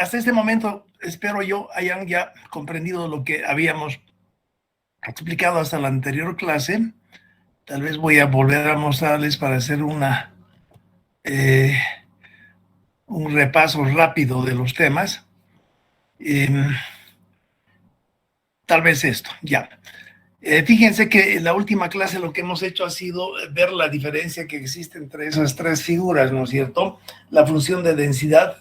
hasta este momento espero yo hayan ya comprendido lo que habíamos explicado hasta la anterior clase. Tal vez voy a volver a mostrarles para hacer un repaso rápido de los temas. Tal vez esto, ya. Fíjense que en la última clase lo que hemos hecho ha sido ver la diferencia que existe entre esas tres figuras, ¿no es cierto? La función de densidad,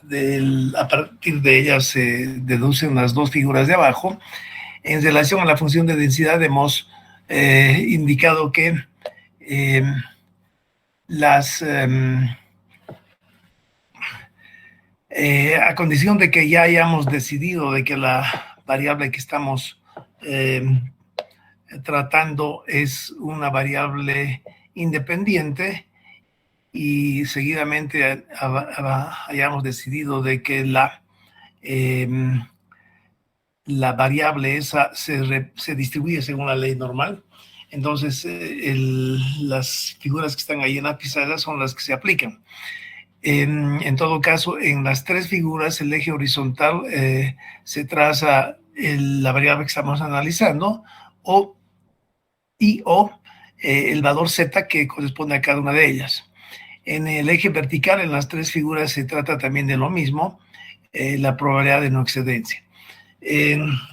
a partir de ella se deducen las dos figuras de abajo. En relación a la función de densidad hemos indicado que a condición de que ya hayamos decidido de que la variable que estamos tratando es una variable independiente y seguidamente hayamos decidido de que la variable esa se distribuye según la ley normal. Entonces, las figuras que están ahí en la pizarra son las que se aplican. En todo caso, en las tres figuras, el eje horizontal se traza la variable que estamos analizando o el valor z que corresponde a cada una de ellas. En el eje vertical, en las tres figuras, se trata también de lo mismo, la probabilidad de no excedencia.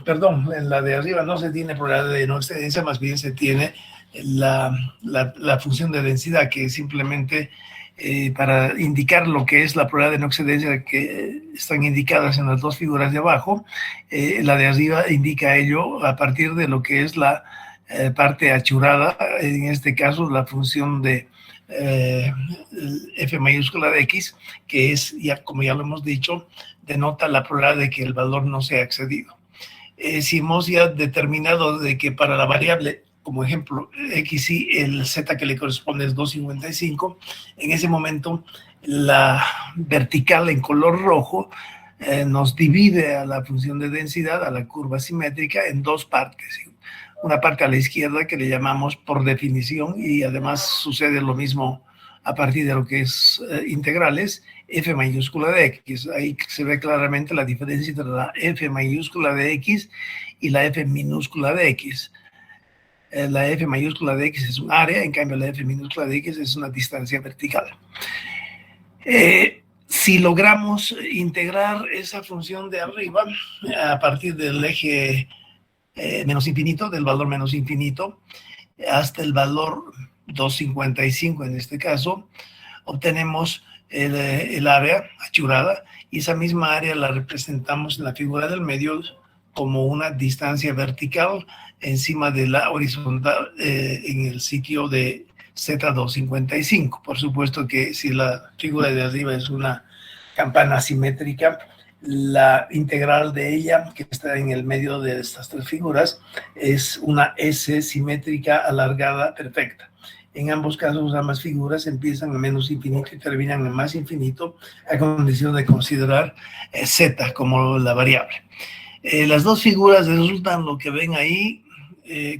Perdón, en la de arriba no se tiene probabilidad de no excedencia, más bien se tiene la función de densidad, que simplemente para indicar lo que es la probabilidad de no excedencia que están indicadas en las dos figuras de abajo, la de arriba indica ello a partir de lo que es la parte achurada, en este caso la función de f mayúscula de x, que es, ya como ya lo hemos dicho, denota la probabilidad de que el valor no sea excedido. Si hemos ya determinado de que para la variable, como ejemplo, x y el z que le corresponde es 2,55, en ese momento la vertical en color rojo nos divide a la función de densidad, a la curva simétrica, en dos partes. Una parte a la izquierda que le llamamos por definición, y además sucede lo mismo a partir de lo que es integrales, f mayúscula de x. Ahí se ve claramente la diferencia entre la f mayúscula de x y la f minúscula de x. La f mayúscula de x es un área, en cambio la f minúscula de x es una distancia vertical. Si logramos integrar esa función de arriba a partir del eje menos infinito, del valor menos infinito, hasta el valor 2,55 en este caso, obtenemos el área achurada, y esa misma área la representamos en la figura del medio como una distancia vertical encima de la horizontal en el sitio de Z2,55. Por supuesto que si la figura de arriba es una campana simétrica, la integral de ella, que está en el medio de estas tres figuras, es una S simétrica alargada perfecta. En ambos casos, ambas figuras empiezan en menos infinito y terminan en más infinito, a condición de considerar Z como la variable. Las dos figuras resultan lo que ven ahí.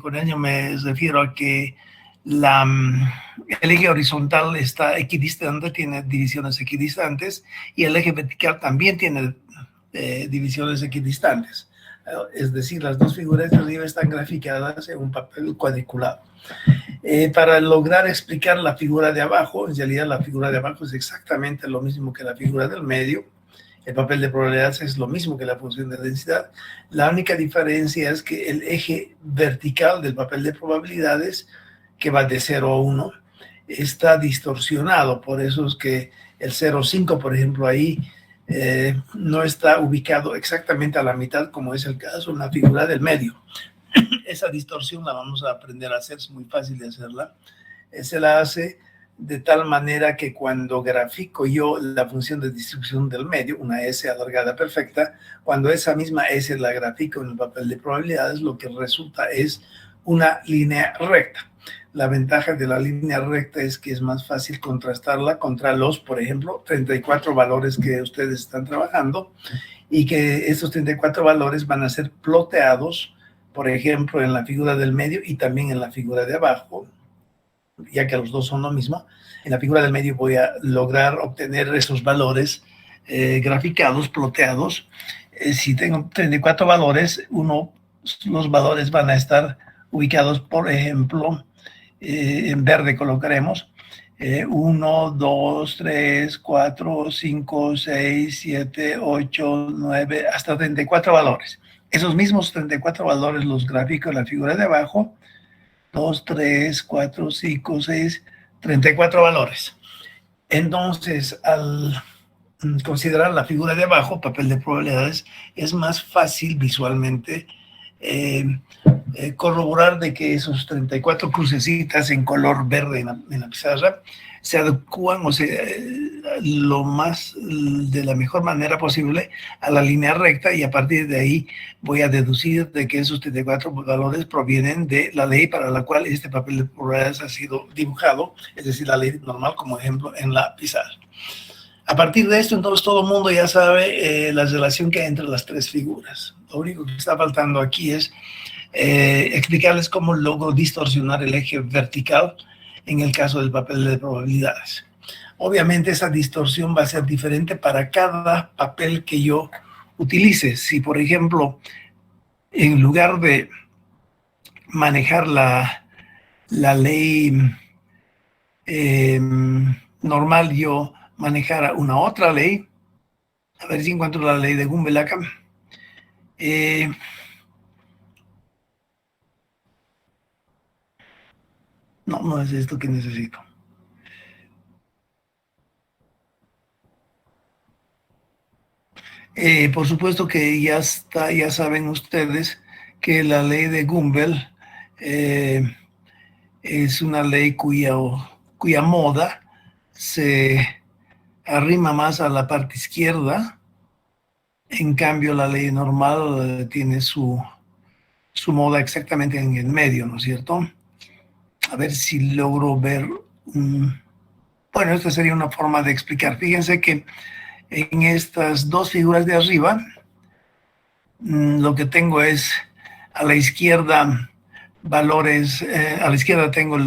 Con ello me refiero a que el eje horizontal está equidistante, tiene divisiones equidistantes, y el eje vertical también tiene divisiones equidistantes. Es decir, las dos figuras de arriba están graficadas en un papel cuadriculado. Para lograr explicar la figura de abajo, en realidad la figura de abajo es exactamente lo mismo que la figura del medio. El papel de probabilidades es lo mismo que la función de densidad. La única diferencia es que el eje vertical del papel de probabilidades, que va de 0 a 1, está distorsionado. Por eso es que el 0,5, por ejemplo, ahí no está ubicado exactamente a la mitad, como es el caso en la figura del medio. Esa distorsión la vamos a aprender a hacer, es muy fácil de hacerla. Se la hace de tal manera que cuando grafico yo la función de distribución del medio, una S alargada perfecta, cuando esa misma S la grafico en el papel de probabilidades, lo que resulta es una línea recta. La ventaja de la línea recta es que es más fácil contrastarla contra los, por ejemplo, 34 valores que ustedes están trabajando, y que estos 34 valores van a ser ploteados, por ejemplo, en la figura del medio y también en la figura de abajo, ya que los dos son lo mismo. En la figura del medio voy a lograr obtener esos valores graficados, ploteados. Si tengo 34 valores, los valores van a estar ubicados, por ejemplo, en verde colocaremos 1, 2, 3, 4, 5, 6, 7, 8, 9, hasta 34 valores. Esos mismos 34 valores los grafico en la figura de abajo. 2, 3, 4, 5, 6, 34 valores. Entonces, al considerar la figura de abajo, papel de probabilidades, es más fácil visualmente corroborar de que esos 34 crucecitas en color verde en la pizarra se adecúan o lo más de la mejor manera posible a la línea recta, y a partir de ahí voy a deducir de que esos 34 valores provienen de la ley para la cual este papel de probabilidades ha sido dibujado, es decir, la ley normal, como ejemplo en la pizarra. A partir de esto, entonces, todo el mundo ya sabe la relación que hay entre las tres figuras. Lo único que está faltando aquí es explicarles cómo logro distorsionar el eje vertical en el caso del papel de probabilidades. Obviamente esa distorsión va a ser diferente para cada papel que yo utilice. Si, por ejemplo, en lugar de manejar la ley normal, yo manejara una otra ley, a ver si encuentro la ley de Gumbel acá. No es esto que necesito. Por supuesto que ya saben ustedes que la ley de Gumbel es una ley cuya moda se arrima más a la parte izquierda. En cambio, la ley normal tiene su moda exactamente en el medio, ¿no es cierto? A ver si logro ver. Bueno, esta sería una forma de explicar. Fíjense que en estas dos figuras de arriba, lo que tengo es a la izquierda valores, a la izquierda tengo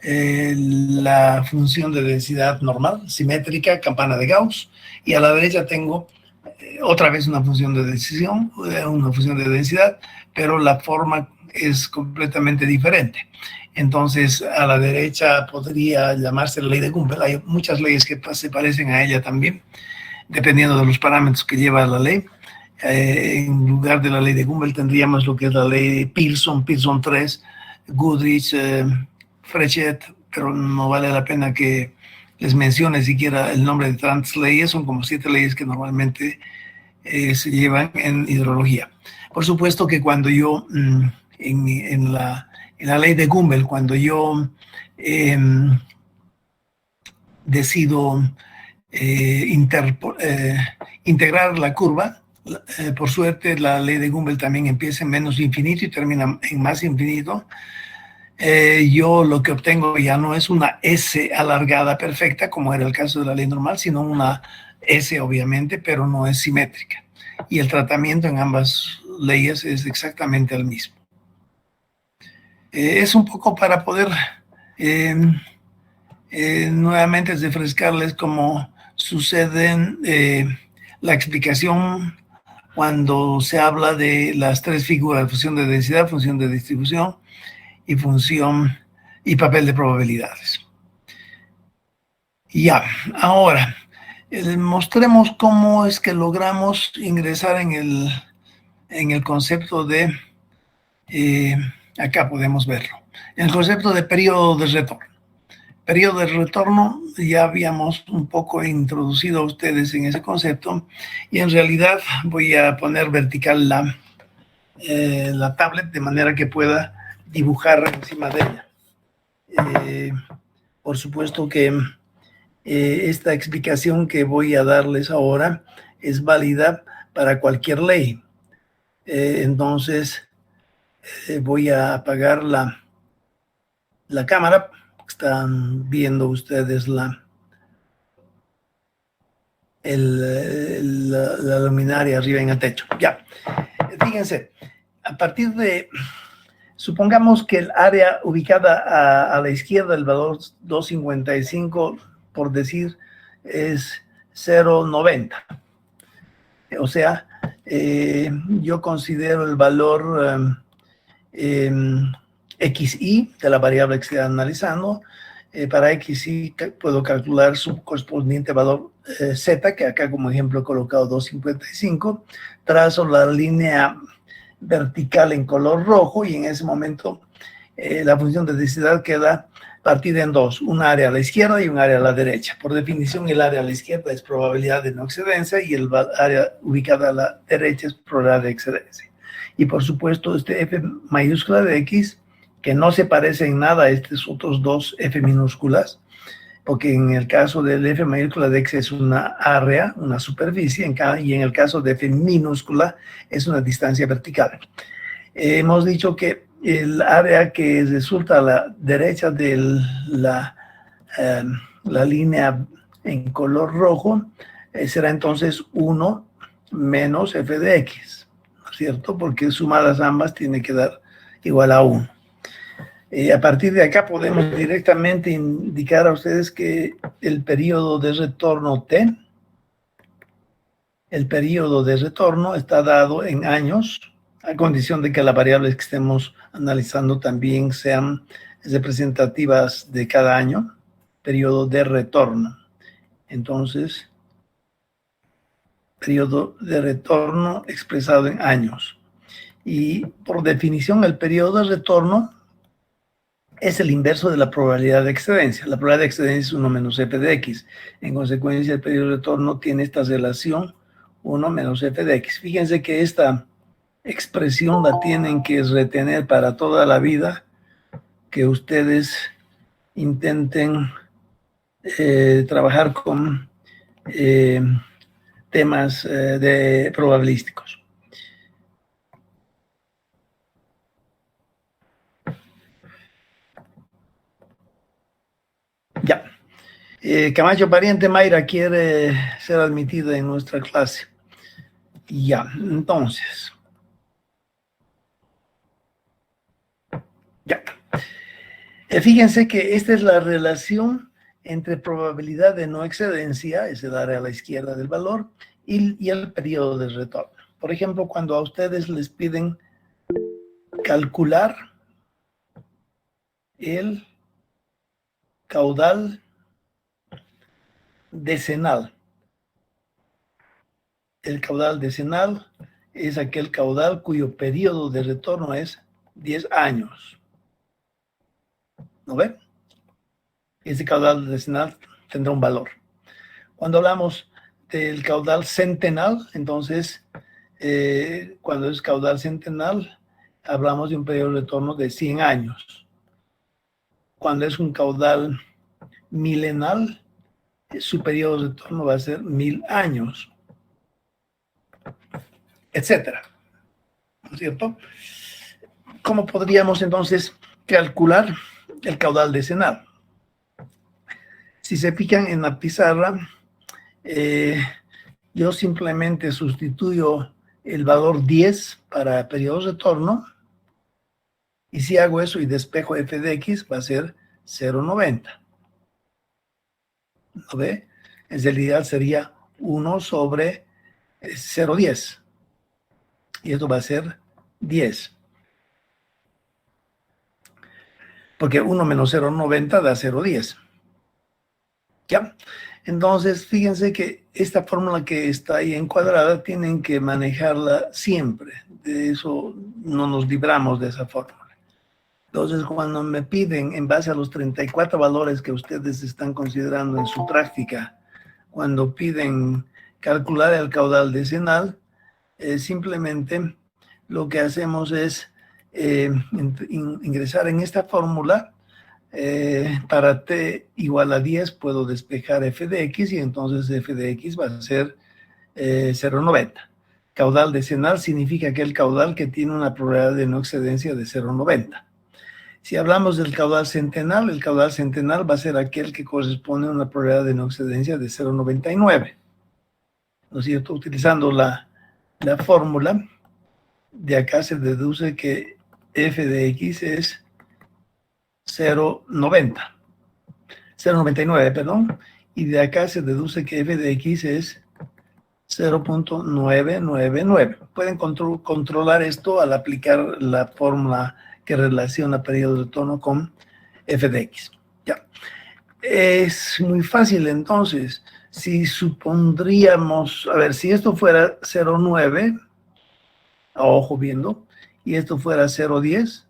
la función de densidad normal, simétrica, campana de Gauss, y a la derecha tengo otra vez una función de una función de densidad, pero la forma es completamente diferente. Entonces, a la derecha podría llamarse la ley de Gumbel. Hay muchas leyes que se parecen a ella también, dependiendo de los parámetros que lleva la ley. En lugar de la ley de Gumbel tendríamos lo que es la ley de Pearson 3, Goodrich, Frechet, pero no vale la pena que les mencione siquiera el nombre de tantas leyes. Son como 7 leyes que normalmente se llevan en hidrología. Por supuesto que cuando yo, en la ley de Gumbel, cuando yo decido integrar la curva, por suerte la ley de Gumbel también empieza en menos infinito y termina en más infinito. Yo lo que obtengo ya no es una S alargada perfecta, como era el caso de la ley normal, sino una S, obviamente, pero no es simétrica. Y el tratamiento en ambas leyes es exactamente el mismo. Es un poco para poder nuevamente refrescarles cómo sucede la explicación cuando se habla de las tres figuras: función de densidad, función de distribución y función y papel de probabilidades. Ya, ahora mostremos cómo es que logramos ingresar en el concepto de, acá podemos verlo, en el concepto de periodo de retorno. Periodo de retorno ya habíamos un poco introducido a ustedes en ese concepto, y en realidad voy a poner vertical la tablet de manera que pueda dibujar encima de ella. Por supuesto que esta explicación que voy a darles ahora es válida para cualquier ley. Entonces voy a apagar la cámara. Están viendo ustedes la luminaria arriba en el techo. Ya, fíjense, a partir de, supongamos que el área ubicada a la izquierda del valor 255, por decir, es 0,90. O sea, yo considero el valor xi de la variable que estoy analizando. Para xi puedo calcular su correspondiente valor z, que acá como ejemplo he colocado 2,55. Trazo la línea vertical en color rojo y en ese momento la función de densidad queda partida en dos, un área a la izquierda y un área a la derecha. Por definición, el área a la izquierda es probabilidad de no excedencia y el área ubicada a la derecha es probabilidad de excedencia. Y por supuesto, este f mayúscula de x, que no se parece en nada a estos otros dos f minúsculas, porque en el caso del f mayúscula de x es una área, una superficie, y en el caso de f minúscula es una distancia vertical. Hemos dicho que el área que resulta a la derecha de la línea en color rojo será entonces 1 menos f de x, ¿no es cierto? Porque sumadas ambas tiene que dar igual a 1. A partir de acá podemos directamente indicar a ustedes que el periodo de retorno t, el periodo de retorno está dado en años, a condición de que las variables que estemos analizando también sean representativas de cada año, periodo de retorno. Entonces, periodo de retorno expresado en años. Y por definición, el periodo de retorno es el inverso de la probabilidad de excedencia. La probabilidad de excedencia es 1 menos f de x. En consecuencia, el periodo de retorno tiene esta relación 1 menos f de x. Fíjense que esta expresión la tienen que retener para toda la vida, que ustedes intenten trabajar con temas probabilísticos. Ya. Camacho Pariente Mayra quiere ser admitida en nuestra clase. Ya, entonces. Ya. Fíjense que esta es la relación entre probabilidad de no excedencia, es el área a la izquierda del valor, y el periodo de retorno. Por ejemplo, cuando a ustedes les piden calcular el caudal decenal. El caudal decenal es aquel caudal cuyo periodo de retorno es 10 años. ¿No ven? Ese caudal decenal tendrá un valor. Cuando hablamos del caudal centenal, entonces, cuando es caudal centenal, hablamos de un periodo de retorno de 100 años. Cuando es un caudal milenal, su periodo de retorno va a ser 1000 años, etcétera. ¿No es cierto? ¿Cómo podríamos entonces calcular el caudal decenal? Si se fijan en la pizarra, yo simplemente sustituyo el valor 10 para periodo de retorno, y si hago eso y despejo f de x, va a ser 0,90. ¿No ve? En realidad sería 1 sobre 0,10. Y esto va a ser 10. Porque 1 menos 0,90 da 0,10. ¿Ya? Entonces, fíjense que esta fórmula que está ahí encuadrada tienen que manejarla siempre. De eso no nos libramos de esa fórmula. Entonces, cuando me piden, en base a los 34 valores que ustedes están considerando en su práctica, cuando piden calcular el caudal decenal, simplemente lo que hacemos es ingresar en esta fórmula. Para t igual a 10 puedo despejar f de x y entonces f de x va a ser 0,90. Caudal decenal significa aquel caudal que tiene una probabilidad de no excedencia de 0,90. Si hablamos del caudal centenal, el caudal centenal va a ser aquel que corresponde a una probabilidad de no excedencia de 0,99. ¿No es cierto? Utilizando la fórmula, de acá se deduce que f de x es 0,99, perdón, y de acá se deduce que f de x es 0.999. Pueden controlar esto al aplicar la fórmula que relaciona periodo de retorno con f de x. Ya. Es muy fácil entonces. Si supondríamos, a ver, si esto fuera 0.9, a ojo viendo, y esto fuera 0.10,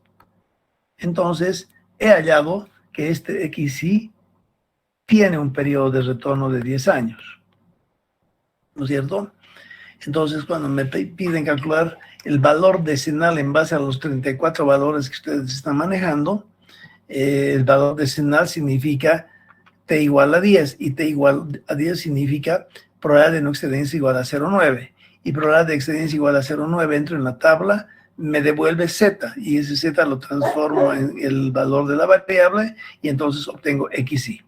entonces he hallado que este XY tiene un periodo de retorno de 10 años, ¿no es cierto? Entonces, cuando me piden calcular el valor decenal en base a los 34 valores que ustedes están manejando, el valor decenal significa t igual a 10, y t igual a 10 significa probabilidad de no excedencia igual a 0.9, y probabilidad de excedencia igual a 0.9 entro en la tabla, me devuelve z, y ese z lo transformo en el valor de la variable, y entonces obtengo xy.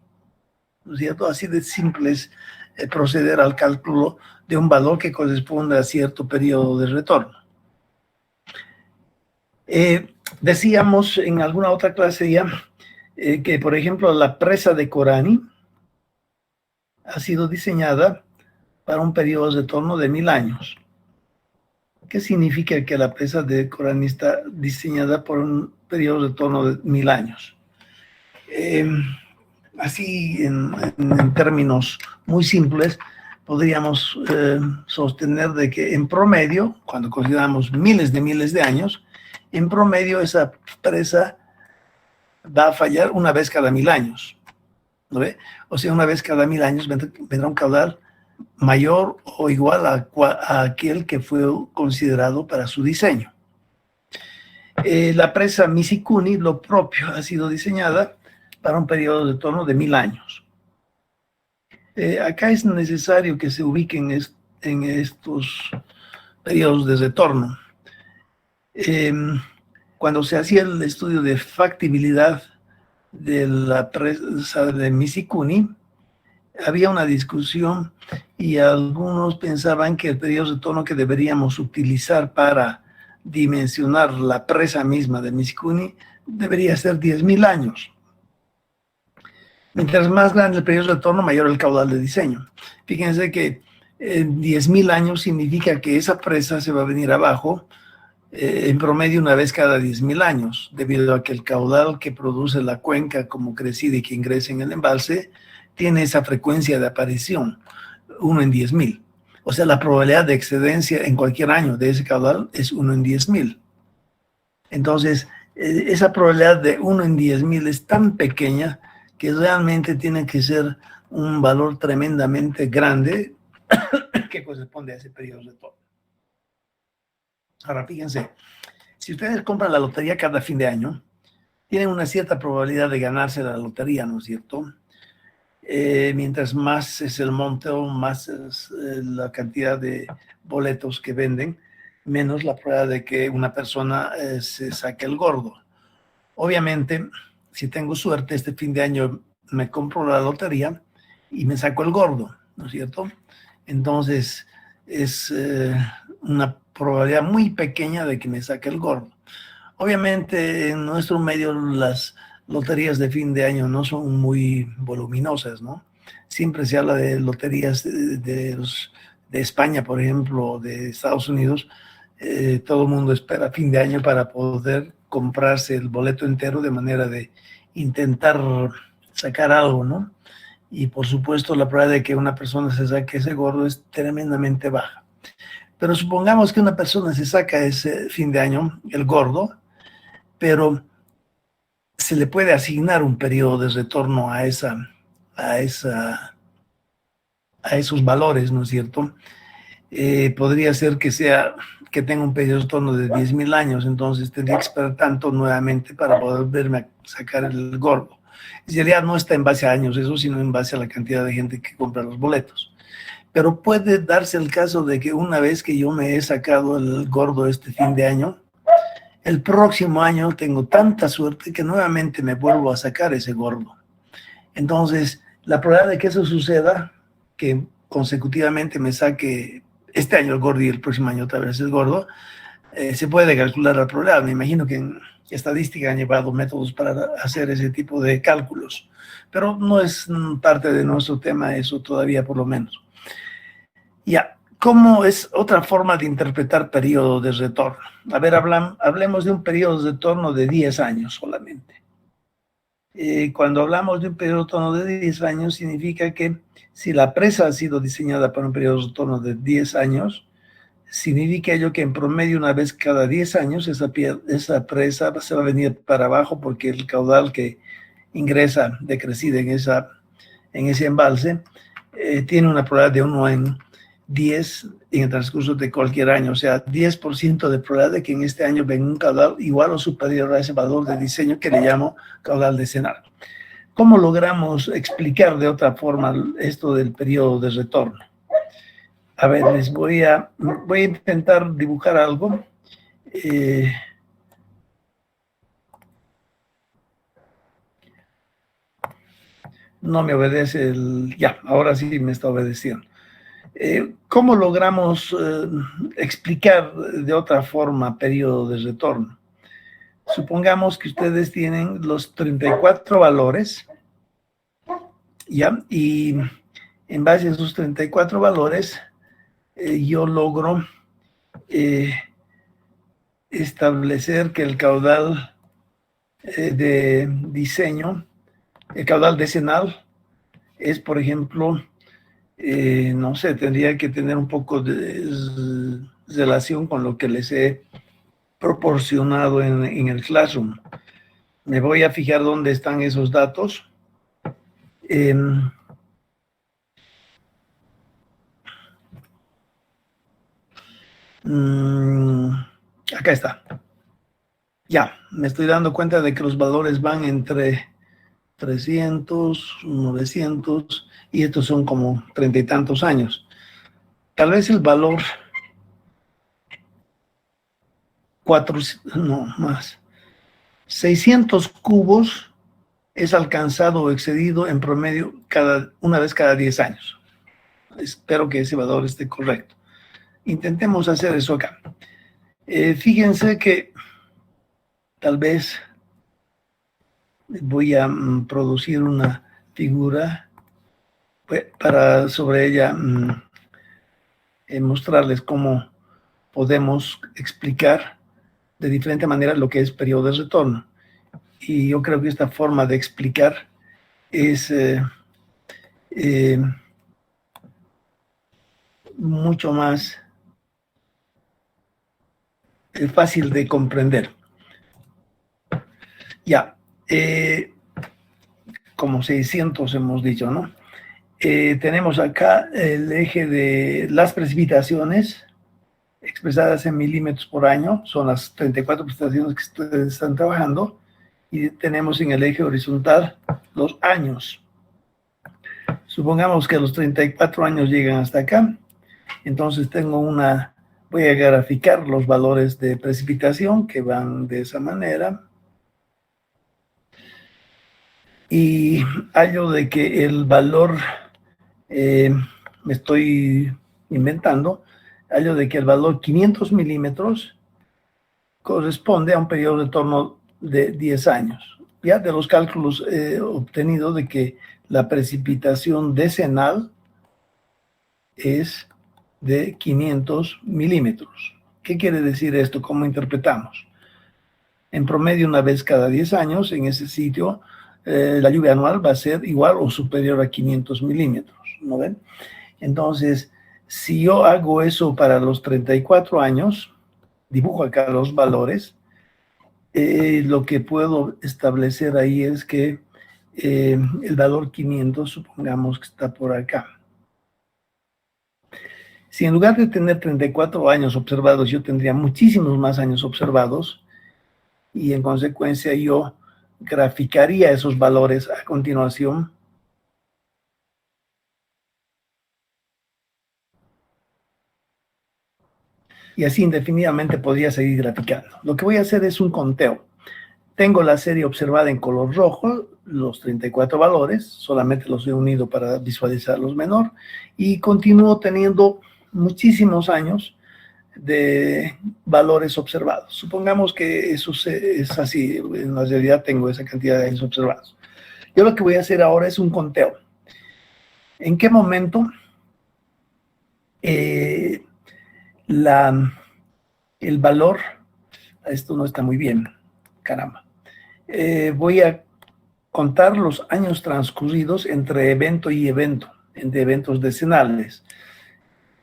¿No es cierto? Así de simple es proceder al cálculo de un valor que corresponde a cierto periodo de retorno. Decíamos en alguna otra clase ya que, por ejemplo, la presa de Corani ha sido diseñada para un periodo de retorno de 1000 años. ¿Qué significa que la presa de Corani está diseñada por un periodo de retorno de 1000 años? Así, en términos muy simples, podríamos sostener de que en promedio, cuando consideramos miles de años, en promedio esa presa va a fallar una vez cada 1000 años, ¿no ve? O sea, una vez cada 1000 años vendrá un caudal mayor o igual a aquel que fue considerado para su diseño. La presa Misikuni, lo propio, ha sido diseñada para un periodo de retorno de 1000 años. Acá es necesario que se ubiquen en estos periodos de retorno. Cuando se hacía el estudio de factibilidad de la presa de Misikuni, había una discusión y algunos pensaban que el periodo de retorno que deberíamos utilizar para dimensionar la presa misma de Misikuni debería ser 10.000 años. Mientras más grande el periodo de retorno, mayor el caudal de diseño. Fíjense que 10.000 años significa que esa presa se va a venir abajo en promedio una vez cada 10.000 años, debido a que el caudal que produce la cuenca como crecida y que ingresa en el embalse tiene esa frecuencia de aparición, 1 en 10.000. O sea, la probabilidad de excedencia en cualquier año de ese caudal es 1 en 10.000. Entonces, esa probabilidad de 1 en 10.000 es tan pequeña que realmente tiene que ser un valor tremendamente grande que corresponde a ese periodo de retorno. Ahora, fíjense, si ustedes compran la lotería cada fin de año, tienen una cierta probabilidad de ganarse la lotería, ¿no es cierto? Mientras más es el monto, más es la cantidad de boletos que venden, menos la probabilidad de que una persona se saque el gordo. Obviamente, si tengo suerte, este fin de año me compro la lotería y me saco el gordo, ¿no es cierto? Entonces, es una probabilidad muy pequeña de que me saque el gordo. Obviamente, en nuestro medio, las loterías de fin de año no son muy voluminosas, ¿no? Siempre se habla de loterías de España, por ejemplo, de Estados Unidos. Todo el mundo espera fin de año para poder comprarse el boleto entero de manera de intentar sacar algo, ¿no? Y por supuesto la probabilidad de que una persona se saque ese gordo es tremendamente baja. Pero supongamos que una persona se saca ese fin de año, el gordo, pero se le puede asignar un periodo de retorno a esos valores, ¿no es cierto? Podría ser que tenga un periodo de retorno de 10.000 años, entonces tendría que esperar tanto nuevamente para volverme a sacar el gordo. En realidad no está en base a años eso, sino en base a la cantidad de gente que compra los boletos. Pero puede darse el caso de que una vez que yo me he sacado el gordo este fin de año, el próximo año tengo tanta suerte que nuevamente me vuelvo a sacar ese gordo. Entonces, la probabilidad de que eso suceda, que consecutivamente me saque este año el gordo y el próximo año otra vez el gordo, se puede calcular la probabilidad. Me imagino que en estadística han llevado métodos para hacer ese tipo de cálculos, pero no es parte de nuestro tema eso todavía, por lo menos. Ya, ¿cómo es otra forma de interpretar periodo de retorno? A ver, hablemos de un periodo de retorno de 10 años solamente. Cuando hablamos de un periodo de retorno de 10 años, significa que si la presa ha sido diseñada para un periodo de retorno de 10 años, significa ello que en promedio una vez cada 10 años esa presa se va a venir para abajo porque el caudal que ingresa decrecida en ese embalse tiene una probabilidad de 1 en 10 en el transcurso de cualquier año, o sea, 10% de probabilidad de que en este año venga un caudal igual o superior a ese valor de diseño que le llamo caudal decenal. ¿Cómo logramos explicar de otra forma esto del periodo de retorno? A ver, les voy a intentar dibujar algo. No me obedece el... Ya, ahora sí me está obedeciendo. ¿Cómo logramos explicar de otra forma periodo de retorno? Supongamos que ustedes tienen los 34 valores, ¿ya? Y en base a esos 34 valores, yo logro establecer que el caudal de diseño, el caudal decenal, es, por ejemplo, no sé, tendría que tener un poco de relación con lo que les he proporcionado en el Classroom. Me voy a fijar dónde están esos datos. Acá está. Ya, me estoy dando cuenta de que los valores van entre 300, 900, y estos son como 30 y tantos años. Tal vez el valor 400, no más, 600 cubos es alcanzado o excedido en promedio una vez cada 10 años. Espero que ese valor esté correcto. Intentemos hacer eso acá. Fíjense que tal vez voy a producir una figura para sobre ella mostrarles cómo podemos explicar de diferente manera lo que es periodo de retorno. Y yo creo que esta forma de explicar es mucho más fácil de comprender. Ya, como 600 hemos dicho, ¿no? Tenemos acá el eje de las precipitaciones expresadas en milímetros por año, son las 34 precipitaciones que ustedes están trabajando, y tenemos en el eje horizontal los años. Supongamos que los 34 años llegan hasta acá, entonces voy a graficar los valores de precipitación que van de esa manera. Y hallo de que el valor, me estoy inventando, hallo de que el valor 500 milímetros corresponde a un periodo de retorno de 10 años. Ya de los cálculos he obtenido de que la precipitación decenal es de 500 milímetros. ¿Qué quiere decir esto? ¿Cómo interpretamos? En promedio, una vez cada 10 años, en ese sitio, la lluvia anual va a ser igual o superior a 500 milímetros, ¿no ven? Entonces, si yo hago eso para los 34 años, dibujo acá los valores, lo que puedo establecer ahí es que el valor 500, supongamos que está por acá. Si en lugar de tener 34 años observados, yo tendría muchísimos más años observados, y en consecuencia yo graficaría esos valores a continuación. Y así indefinidamente podría seguir graficando. Lo que voy a hacer es un conteo. Tengo la serie observada en color rojo, los 34 valores, solamente los he unido para visualizarlos menor, y continúo teniendo muchísimos años de valores observados. Supongamos que eso es así, en la realidad tengo esa cantidad de años observados. Yo lo que voy a hacer ahora es un conteo. ¿En qué momento el valor, esto no está muy bien, caramba, voy a contar los años transcurridos entre evento y evento, entre eventos decenales.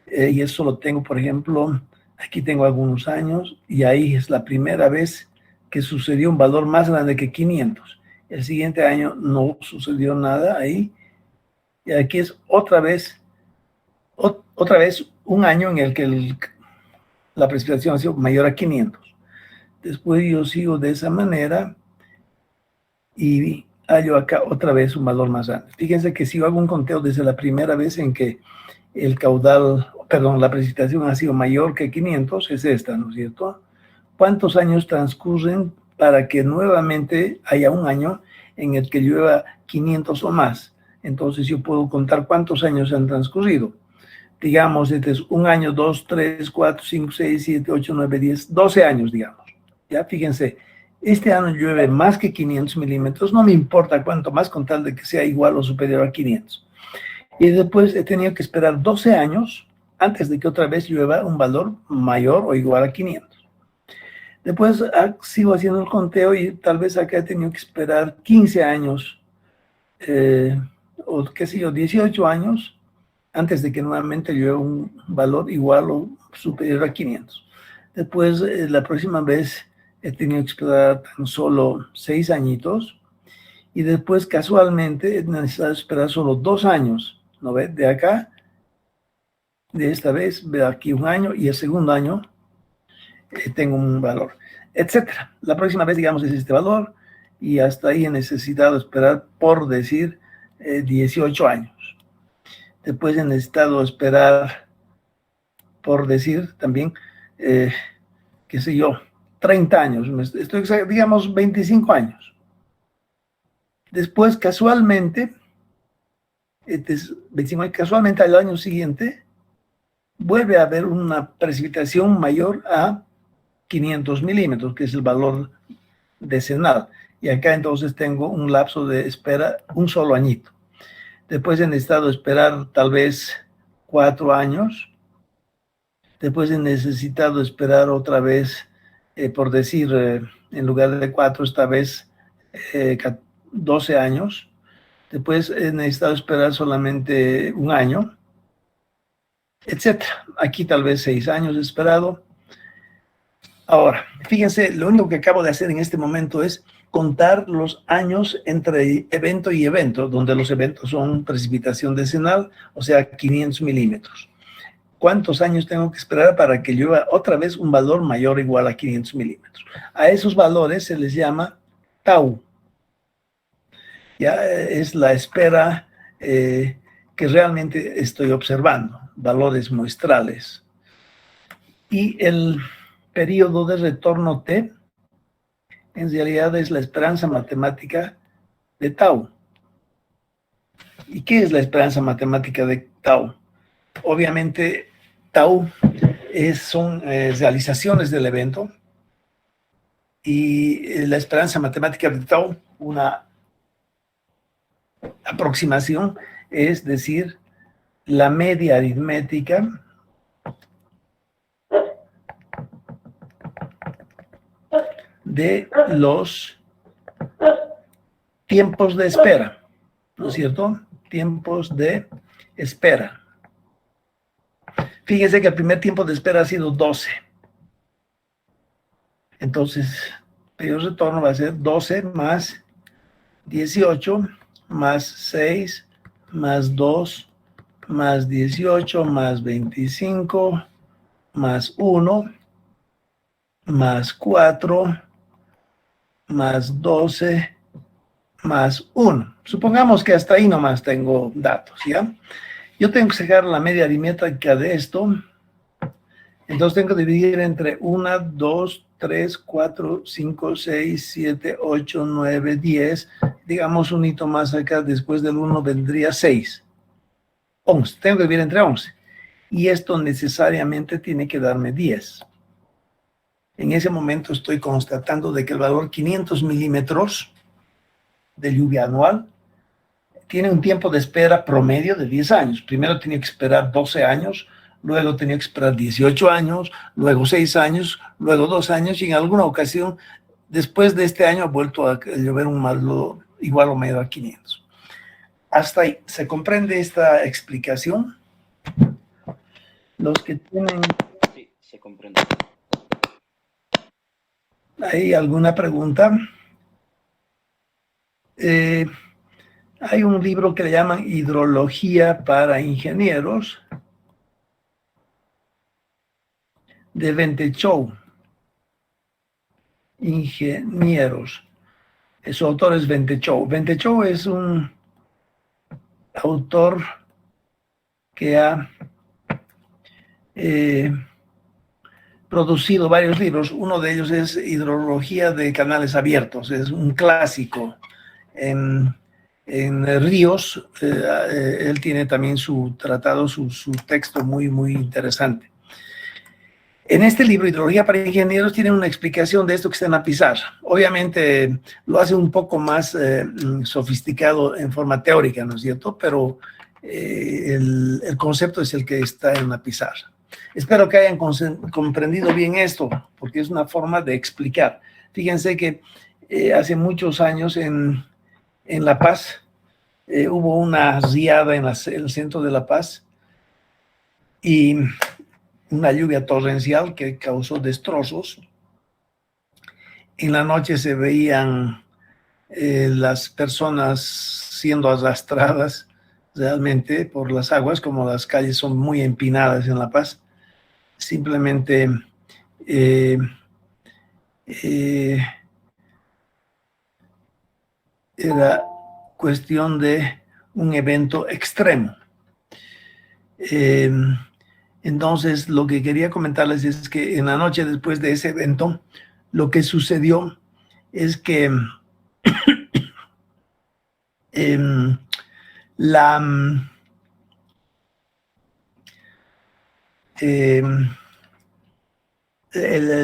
Y eso lo tengo, por ejemplo, aquí tengo algunos años y ahí es la primera vez que sucedió un valor más grande que 500. El siguiente año no sucedió nada ahí. Y aquí es otra vez un año en el que la precipitación ha sido mayor a 500. Después yo sigo de esa manera y hallo acá otra vez un valor más grande. Fíjense que si yo hago un conteo desde la primera vez en que la precipitación ha sido mayor que 500, es esta, ¿no es cierto? ¿Cuántos años transcurren para que nuevamente haya un año en el que llueva 500 o más? Entonces yo puedo contar cuántos años han transcurrido. Digamos, este es un año, 2, 3, 4, 5, 6, 7, 8, 9, 10, 12 años, digamos. Ya, fíjense, este año llueve más que 500 milímetros, no me importa cuánto más, con tal de que sea igual o superior a 500. Y después he tenido que esperar 12 años antes de que otra vez llueva un valor mayor o igual a 500. Después sigo haciendo el conteo y tal vez acá he tenido que esperar 15 años, o qué sé yo, 18 años, antes de que nuevamente llueva un valor igual o superior a 500. Después, la próxima vez he tenido que esperar tan solo 6 añitos, y después casualmente he necesitado esperar solo 2 años, ¿no ve? De acá, de esta vez, veo aquí un año, y el segundo año tengo un valor, etcétera. La próxima vez, digamos, es este valor, y hasta ahí he necesitado esperar, por decir, 18 años. Después he necesitado esperar, por decir también, qué sé yo, 30 años, digamos 25 años. Después, casualmente, al año siguiente, vuelve a haber una precipitación mayor a 500 milímetros, que es el valor decenal. Y acá entonces tengo un lapso de espera, un solo añito. Después he necesitado esperar tal vez 4 años. Después he necesitado esperar otra vez, por decir, en lugar de 4, esta vez 12 años. Después he necesitado esperar solamente un año, etcétera. Aquí tal vez 6 años he esperado. Ahora, fíjense, lo único que acabo de hacer en este momento es contar los años entre evento y evento, donde los eventos son precipitación decenal, o sea, 500 milímetros. ¿Cuántos años tengo que esperar para que llueva otra vez un valor mayor o igual a 500 milímetros? A esos valores se les llama tau. Ya es la espera que realmente estoy observando, valores muestrales. Y el periodo de retorno t, en realidad, es la esperanza matemática de tau. ¿Y qué es la esperanza matemática de tau? Obviamente, tau son realizaciones del evento, y la esperanza matemática de tau, una aproximación, es decir, la media aritmética de los tiempos de espera, ¿no es cierto? Tiempos de espera. Fíjense que el primer tiempo de espera ha sido 12. Entonces, el periodo de retorno va a ser 12 más 18 más 6 más 2 más 18 más 25 más 1 más 4 más 12 más 1. Supongamos que hasta ahí nomás tengo datos, ¿ya? Yo tengo que sacar la media aritmética de esto. Entonces tengo que dividir entre 1, 2, 3, 4, 5, 6, 7, 8, 9, 10. Digamos un hito más acá, después del 1 vendría 6. 11. Tengo que dividir entre 11. y esto necesariamente tiene que darme 10. En ese momento estoy constatando de que el valor 500 milímetros de lluvia anual tiene un tiempo de espera promedio de 10 años. Primero tenía que esperar 12 años, luego tenía que esperar 18 años, luego 6 años, luego 2 años, y en alguna ocasión, después de este año, ha vuelto a llover un valor igual o medio a 500. Hasta ahí, ¿se comprende esta explicación? Los que tienen... Sí, se comprende. ¿Hay alguna pregunta? Hay un libro que le llaman Hidrología para Ingenieros, de Ventechou. Ingenieros. Su autor es Ventechou. Ventechou es un autor que ha producido varios libros. Uno de ellos es Hidrología de Canales Abiertos. Es un clásico en ríos. Él tiene también su tratado, su texto muy, muy interesante. En este libro, Hidrología para Ingenieros, tiene una explicación de esto que está en la pizarra. Obviamente lo hace un poco más sofisticado en forma teórica, ¿no es cierto? Pero el concepto es el que está en la pizarra. Espero que hayan comprendido bien esto, porque es una forma de explicar. Fíjense que hace muchos años en La Paz hubo una riada en el centro de La Paz y una lluvia torrencial que causó destrozos. En la noche se veían las personas siendo arrastradas realmente por las aguas, como las calles son muy empinadas en La Paz. Simplemente era cuestión de un evento extremo. Entonces, lo que quería comentarles es que en la noche después de ese evento, lo que sucedió es que el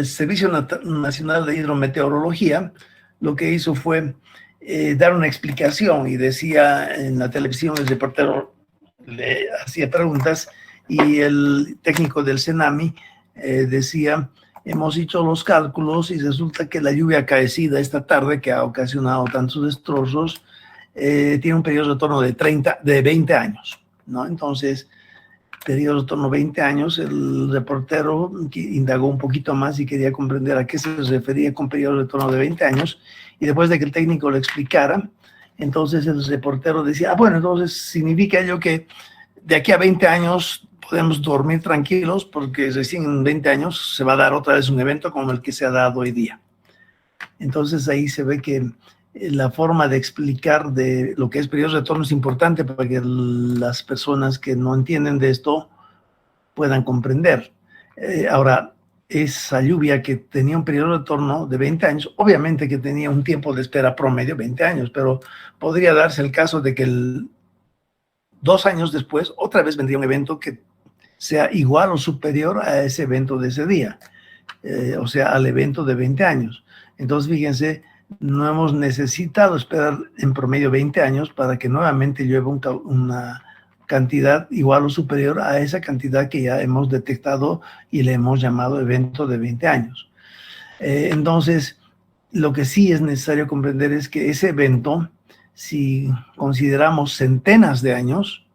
Servicio Nacional de Hidrometeorología lo que hizo fue dar una explicación, y decía en la televisión, el reportero le hacía preguntas y el técnico del CENAMI decía: hemos hecho los cálculos y resulta que la lluvia acaecida esta tarde, que ha ocasionado tantos destrozos, tiene un periodo de retorno de 20 años, ¿no? Entonces, periodo de retorno 20 años, el reportero indagó un poquito más y quería comprender a qué se refería con periodo de retorno de 20 años, y después de que el técnico lo explicara, entonces el reportero decía: bueno, entonces significa ello que de aquí a 20 años podemos dormir tranquilos, porque recién en 20 años se va a dar otra vez un evento como el que se ha dado hoy día. Entonces ahí se ve que la forma de explicar de lo que es periodo de retorno es importante para que las personas que no entienden de esto puedan comprender. Ahora, esa lluvia que tenía un periodo de retorno de 20 años, obviamente que tenía un tiempo de espera promedio 20 años, pero podría darse el caso de que 2 años después otra vez vendría un evento que sea igual o superior a ese evento de ese día, o sea, al evento de 20 años. Entonces, fíjense, no hemos necesitado esperar en promedio 20 años para que nuevamente llueva una cantidad igual o superior a esa cantidad que ya hemos detectado y le hemos llamado evento de 20 años. Entonces, lo que sí es necesario comprender es que ese evento, si consideramos centenas de años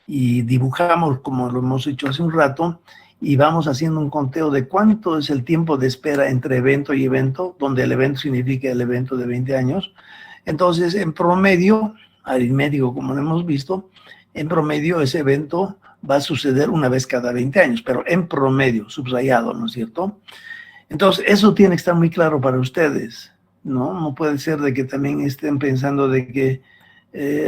y dibujamos como lo hemos hecho hace un rato, y vamos haciendo un conteo de cuánto es el tiempo de espera entre evento y evento, donde el evento significa el evento de 20 años. Entonces, en promedio, aritmético como lo hemos visto, en promedio ese evento va a suceder una vez cada 20 años, pero en promedio, subrayado, ¿no es cierto? Entonces, eso tiene que estar muy claro para ustedes, ¿no? No puede ser de que también estén pensando de que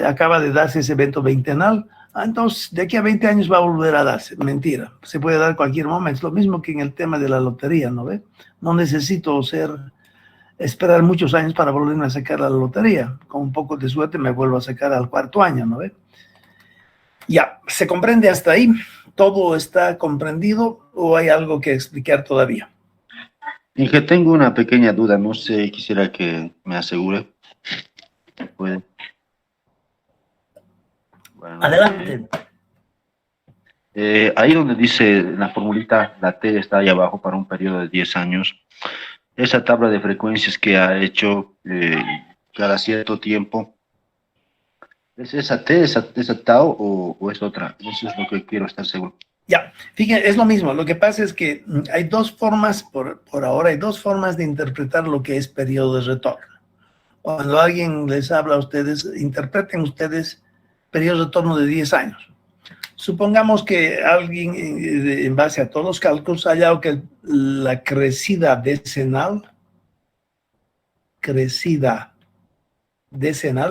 acaba de darse ese evento veintenal, entonces de aquí a 20 años va a volver a darse. Mentira, se puede dar cualquier momento. Es lo mismo que en el tema de la lotería, ¿no ve? No necesito esperar muchos años para volverme a sacar a la lotería. Con un poco de suerte me vuelvo a sacar al 4º año, ¿no ve? Ya, ¿se comprende hasta ahí? ¿Todo está comprendido o hay algo que explicar todavía? Inge, tengo una pequeña duda, no sé, quisiera que me asegure. Puede. Bueno, Adelante. ahí donde dice en la formulita, la T está ahí abajo para un periodo de 10 años. Esa tabla de frecuencias que ha hecho cada cierto tiempo, ¿es esa T, esa tau o es otra? Eso es lo que quiero estar seguro. Ya, fíjense, es lo mismo. Lo que pasa es que hay dos formas, por ahora, hay dos formas de interpretar lo que es periodo de retorno. Cuando alguien les habla a ustedes, interpreten ustedes periodo de retorno de 10 años. Supongamos que alguien, en base a todos los cálculos, haya dado que la crecida decenal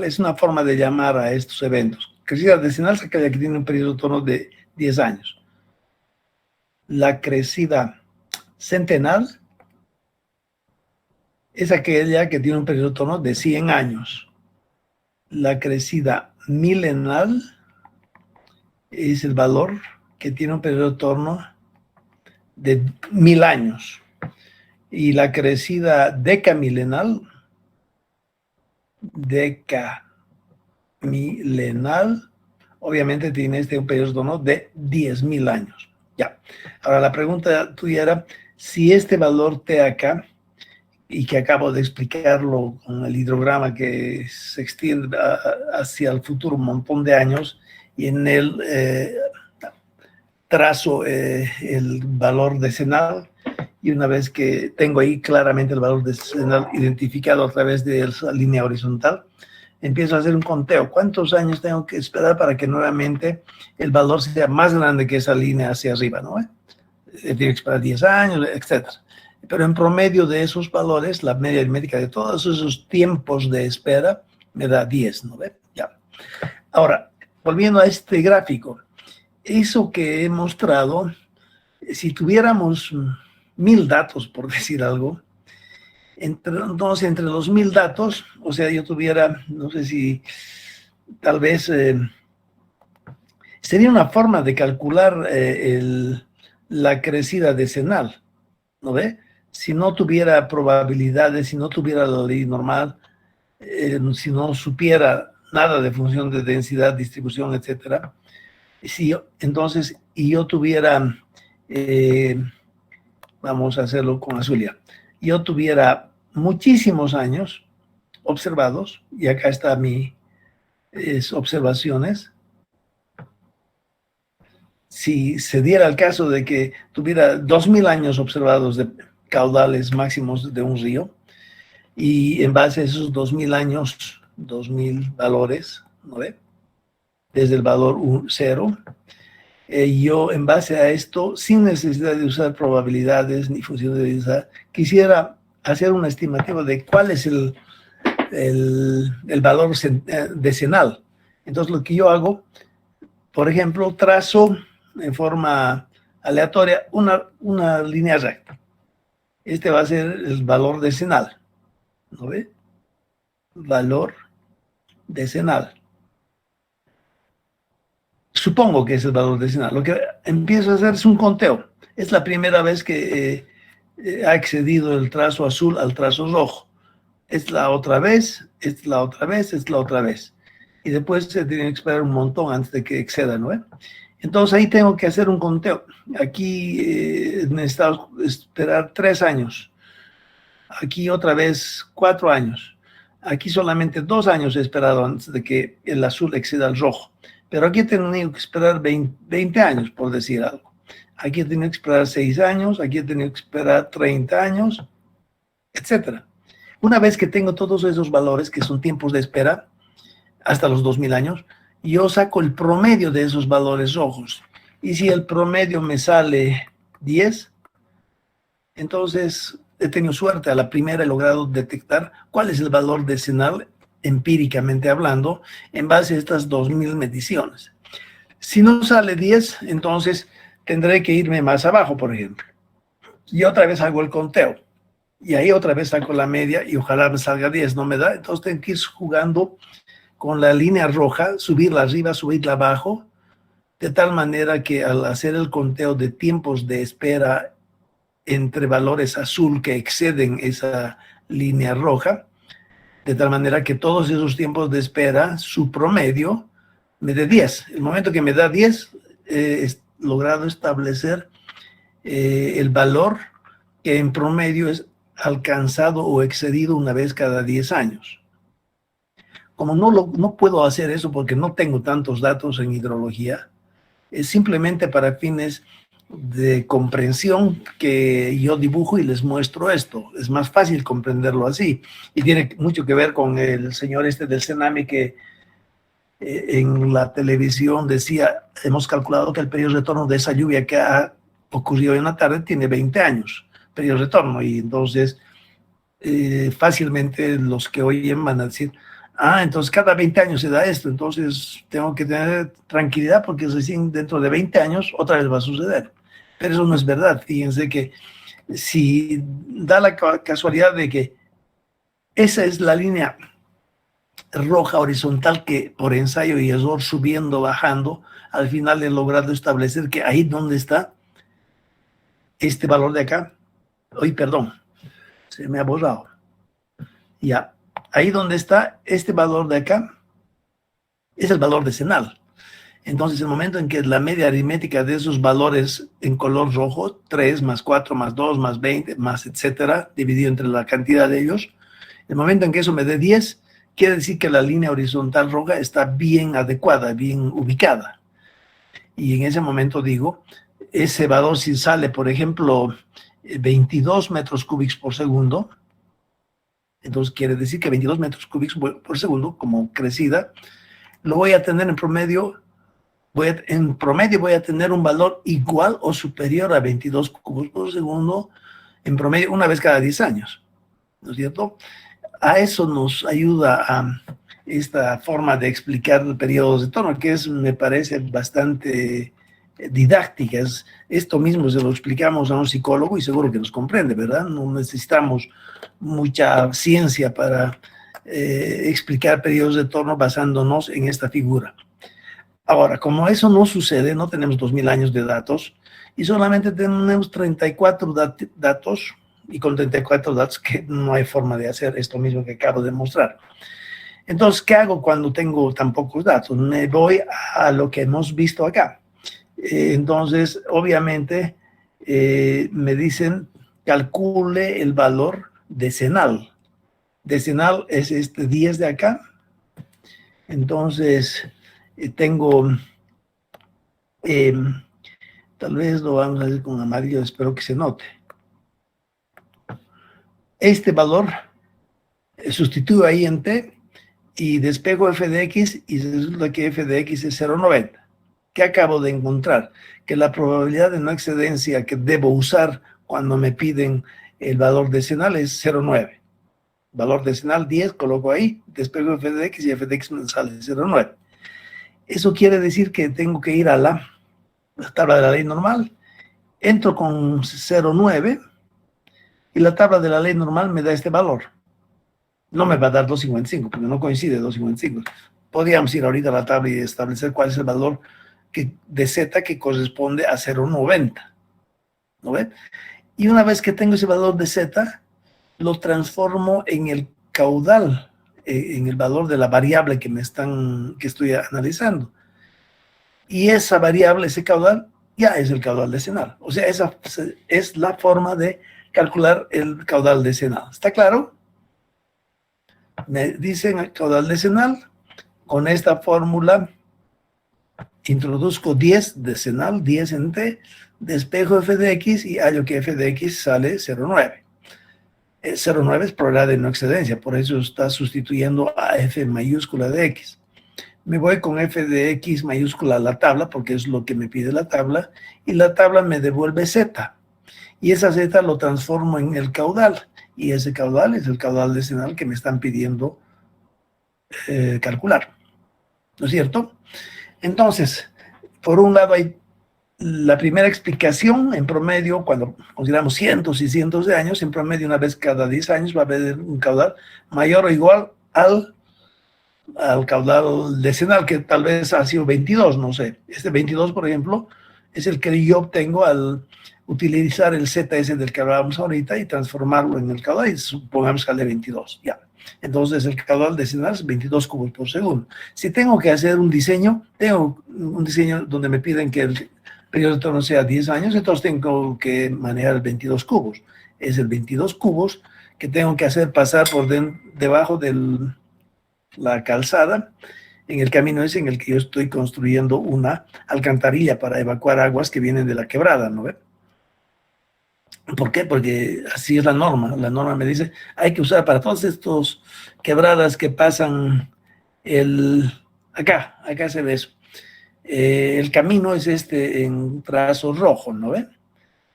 es una forma de llamar a estos eventos. Crecida decenal es aquella que tiene un periodo de retorno de 10 años. La crecida centenal es aquella que tiene un periodo de retorno de 100 años. La crecida milenal es el valor que tiene un periodo de retorno de 1000 años. Y la crecida decamilenal obviamente tiene un periodo de retorno de 10.000 años. Ya. Ahora la pregunta tuya era si este valor T acá, y que acabo de explicarlo con el hidrograma que se extiende hacia el futuro un montón de años, y en el trazo el valor decenal, y una vez que tengo ahí claramente el valor decenal identificado a través de esa línea horizontal, empiezo a hacer un conteo. ¿Cuántos años tengo que esperar para que nuevamente el valor sea más grande que esa línea hacia arriba, ¿no? Tiene que esperar 10 años, etcétera. Pero en promedio de esos valores, la media aritmética de todos esos tiempos de espera me da 10, ¿no ve? Ya. Ahora, volviendo a este gráfico, eso que he mostrado, si tuviéramos 1000 datos, por decir algo, entonces entre los 1000 datos, o sea, yo tuviera, no sé si tal vez sería una forma de calcular la crecida decenal, ¿no ve? Si no tuviera probabilidades, si no tuviera la ley normal, si no supiera nada de función de densidad, distribución, etcétera, entonces, y yo tuviera, vamos a hacerlo con Azulia, yo tuviera muchísimos años observados, y acá está mis observaciones. Si se diera el caso de que tuviera 2000 años observados de caudales máximos de un río, y en base a esos 2000 años, 2000 valores, ¿no ve? Desde el valor 0, yo en base a esto, sin necesidad de usar probabilidades ni funciones de densidad, quisiera hacer una estimativa de cuál es el valor decenal. Entonces lo que yo hago, por ejemplo, trazo en forma aleatoria una línea recta. Este va a ser el valor decenal, ¿no ve? Valor decenal. Supongo que es el valor decenal. Lo que empiezo a hacer es un conteo. Es la primera vez que ha excedido el trazo azul al trazo rojo. Es la otra vez, es la otra vez, es la otra vez. Y después se tiene que esperar un montón antes de que exceda, ¿no? Entonces ahí tengo que hacer un conteo. Aquí necesito esperar 3 años. Aquí otra vez 4 años. Aquí solamente 2 años he esperado antes de que el azul exceda al rojo. Pero aquí he tenido que esperar 20 años, por decir algo. Aquí he tenido que esperar 6 años, aquí he tenido que esperar 30 años, etcétera. Una vez que tengo todos esos valores, que son tiempos de espera, hasta los 2000 años, yo saco el promedio de esos valores rojos. Y si el promedio me sale 10, entonces he tenido suerte. A la primera he logrado detectar cuál es el valor decenal, empíricamente hablando, en base a estas 2000 mediciones. Si no sale 10, entonces tendré que irme más abajo, por ejemplo. Y otra vez hago el conteo. Y ahí otra vez saco la media y ojalá me salga 10. No me da, entonces tengo que ir jugando con la línea roja, subirla arriba, subirla abajo, de tal manera que al hacer el conteo de tiempos de espera entre valores azul que exceden esa línea roja, de tal manera que todos esos tiempos de espera, su promedio, me dé 10. El momento que me da 10, he logrado establecer el valor que en promedio es alcanzado o excedido una vez cada 10 años. Como no puedo hacer eso porque no tengo tantos datos en hidrología, es simplemente para fines de comprensión que yo dibujo y les muestro esto. Es más fácil comprenderlo así. Y tiene mucho que ver con el señor este del Sename que en la televisión decía, hemos calculado que el periodo de retorno de esa lluvia que ha ocurrido en la tarde tiene 20 años, periodo de retorno. Y entonces fácilmente los que oyen van a decir, entonces cada 20 años se da esto, entonces tengo que tener tranquilidad porque recién dentro de 20 años otra vez va a suceder. Pero eso no es verdad. Fíjense que si da la casualidad de que esa es la línea roja horizontal que por ensayo y error subiendo, bajando, al final he logrado establecer que ahí donde está este valor de acá, perdón, se me ha borrado. Ya, ahí donde está este valor de acá, es el valor decenal. Entonces, el momento en que la media aritmética de esos valores en color rojo, 3 más 4 más 2 más 20 más etcétera, dividido entre la cantidad de ellos, el momento en que eso me dé 10, quiere decir que la línea horizontal roja está bien adecuada, bien ubicada. Y en ese momento digo, ese valor si sale, por ejemplo, 22 metros cúbicos por segundo, entonces quiere decir que 22 metros cúbicos por segundo, como crecida, lo voy a tener en promedio, voy a tener un valor igual o superior a 22 cubos por segundo, en promedio, una vez cada 10 años. ¿No es cierto? A eso nos ayuda a esta forma de explicar periodos de retorno, que me parece bastante didáctica. Esto mismo se lo explicamos a un psicólogo y seguro que nos comprende, ¿verdad? No necesitamos mucha ciencia para explicar periodos de retorno basándonos en esta figura. Ahora, como eso no sucede, no tenemos 2000 años de datos y solamente tenemos 34 datos, y con 34 datos que no hay forma de hacer esto mismo que acabo de mostrar. Entonces, ¿qué hago cuando tengo tan pocos datos? Me voy a lo que hemos visto acá. Entonces, obviamente, me dicen, calcule el valor decenal. Decenal es este 10 de acá. Entonces, tengo, tal vez lo vamos a hacer con amarillo, espero que se note. Este valor sustituyo ahí en t y despejo f de x y resulta que f de x es 0,90. ¿Qué acabo de encontrar? Que la probabilidad de no excedencia que debo usar cuando me piden el valor decenal es 0,9. Valor decenal 10, coloco ahí, despejo f de x y f de x me sale 0,9. Eso quiere decir que tengo que ir a la tabla de la ley normal, entro con 0,9 y la tabla de la ley normal me da este valor. No me va a dar 2,55 porque no coincide 2,55. Podríamos ir ahorita a la tabla y establecer cuál es el valor de z que corresponde a 0,90. ¿No ven? Y una vez que tengo ese valor de z, lo transformo en el caudal, en el valor de la variable que estoy analizando. Y esa variable, ese caudal, ya es el caudal decenal. O sea, esa es la forma de calcular el caudal decenal. ¿Está claro? Me dicen el caudal decenal. Con esta fórmula introduzco 10 decenal, 10 en t, despejo f de x y hallo que f de x sale 0,9. 0,9 es probabilidad de no excedencia, por eso está sustituyendo a f mayúscula de x. Me voy con f de x mayúscula a la tabla, porque es lo que me pide la tabla, y la tabla me devuelve z. Y esa z lo transformo en el caudal, y ese caudal es el caudal decenal que me están pidiendo calcular. ¿No es cierto? Entonces, por un lado hay la primera explicación, en promedio, cuando consideramos cientos y cientos de años, en promedio una vez cada 10 años va a haber un caudal mayor o igual al al caudal decenal, que tal vez ha sido 22, no sé. Este 22, por ejemplo, es el que yo obtengo al utilizar el ZS del que hablábamos ahorita y transformarlo en el caudal, y supongamos que sale 22, ya. Entonces el caudal decenal es 22 cubos por segundo. Si tengo que hacer un diseño, tengo un diseño donde me piden que el periodo de retorno sea 10 años, entonces tengo que manejar el 22 cubos. Es el 22 cubos que tengo que hacer pasar por debajo de la calzada, en el camino ese en el que yo estoy construyendo una alcantarilla para evacuar aguas que vienen de la quebrada, ¿no ve? ¿Por qué? Porque así es la norma. La norma me dice, hay que usar para todos estos quebradas que pasan acá se ve eso. El camino es este en trazo rojo, ¿no ven?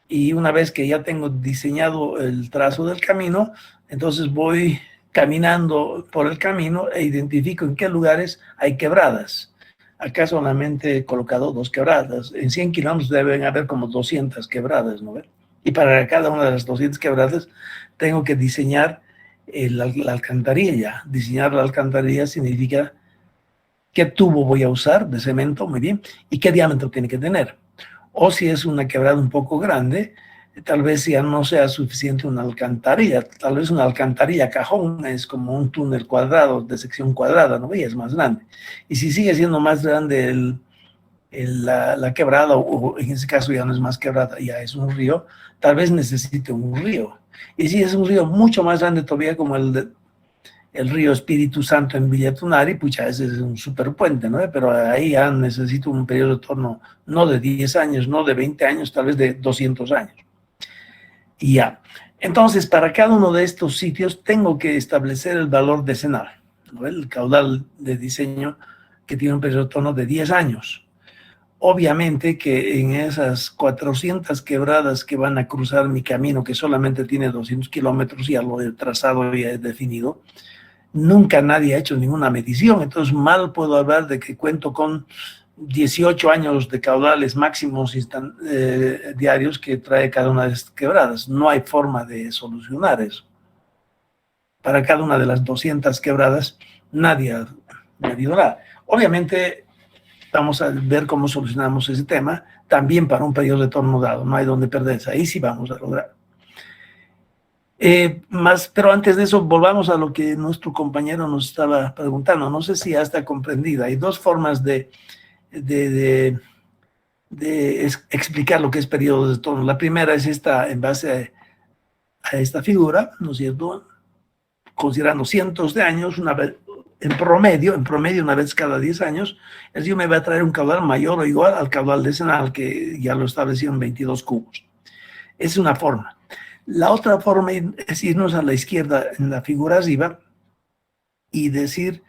Y una vez que ya tengo diseñado el trazo del camino, entonces voy caminando por el camino e identifico en qué lugares hay quebradas. Acá solamente he colocado 2 quebradas. En 100 kilómetros deben haber como 200 quebradas, ¿no ven? Y para cada una de las 200 quebradas tengo que diseñar la alcantarilla. Diseñar la alcantarilla significa qué tubo voy a usar de cemento, muy bien, y qué diámetro tiene que tener. O si es una quebrada un poco grande, tal vez ya no sea suficiente una alcantarilla. Tal vez una alcantarilla cajón es como un túnel cuadrado, de sección cuadrada, ¿no? Y es más grande. Y si sigue siendo más grande la quebrada, o en ese caso ya no es más quebrada, ya es un río, tal vez necesite un río. Y si es un río mucho más grande todavía, como el río Espíritu Santo en Villa Tunari, pucha, ese es un superpuente, ¿no? Pero ahí ya necesito un periodo de torno no de 10 años, no de 20 años, tal vez de 200 años. Y ya. Entonces, para cada uno de estos sitios tengo que establecer el valor decenal, ¿no? El caudal de diseño que tiene un periodo de torno de 10 años. Obviamente que en esas 400 quebradas que van a cruzar mi camino, que solamente tiene 200 kilómetros, ya lo he trazado y he definido, nunca nadie ha hecho ninguna medición, entonces mal puedo hablar de que cuento con 18 años de caudales máximos diarios que trae cada una de estas quebradas. No hay forma de solucionar eso. Para cada una de las 200 quebradas, nadie ha medido nada. Obviamente, vamos a ver cómo solucionamos ese tema, también para un periodo de torno dado, no hay donde perderse, ahí sí vamos a lograr. Pero antes de eso, volvamos a lo que nuestro compañero nos estaba preguntando. No sé si ya está comprendida. Hay 2 formas de explicar lo que es periodo de torno. La primera es esta, en base a esta figura, ¿no es cierto? Considerando cientos de años, en promedio, una vez cada 10 años, el río me va a traer un caudal mayor o igual al caudal decenal, que ya lo estableció en 22 cubos. Es una forma. La otra forma es irnos a la izquierda en la figura arriba y decir,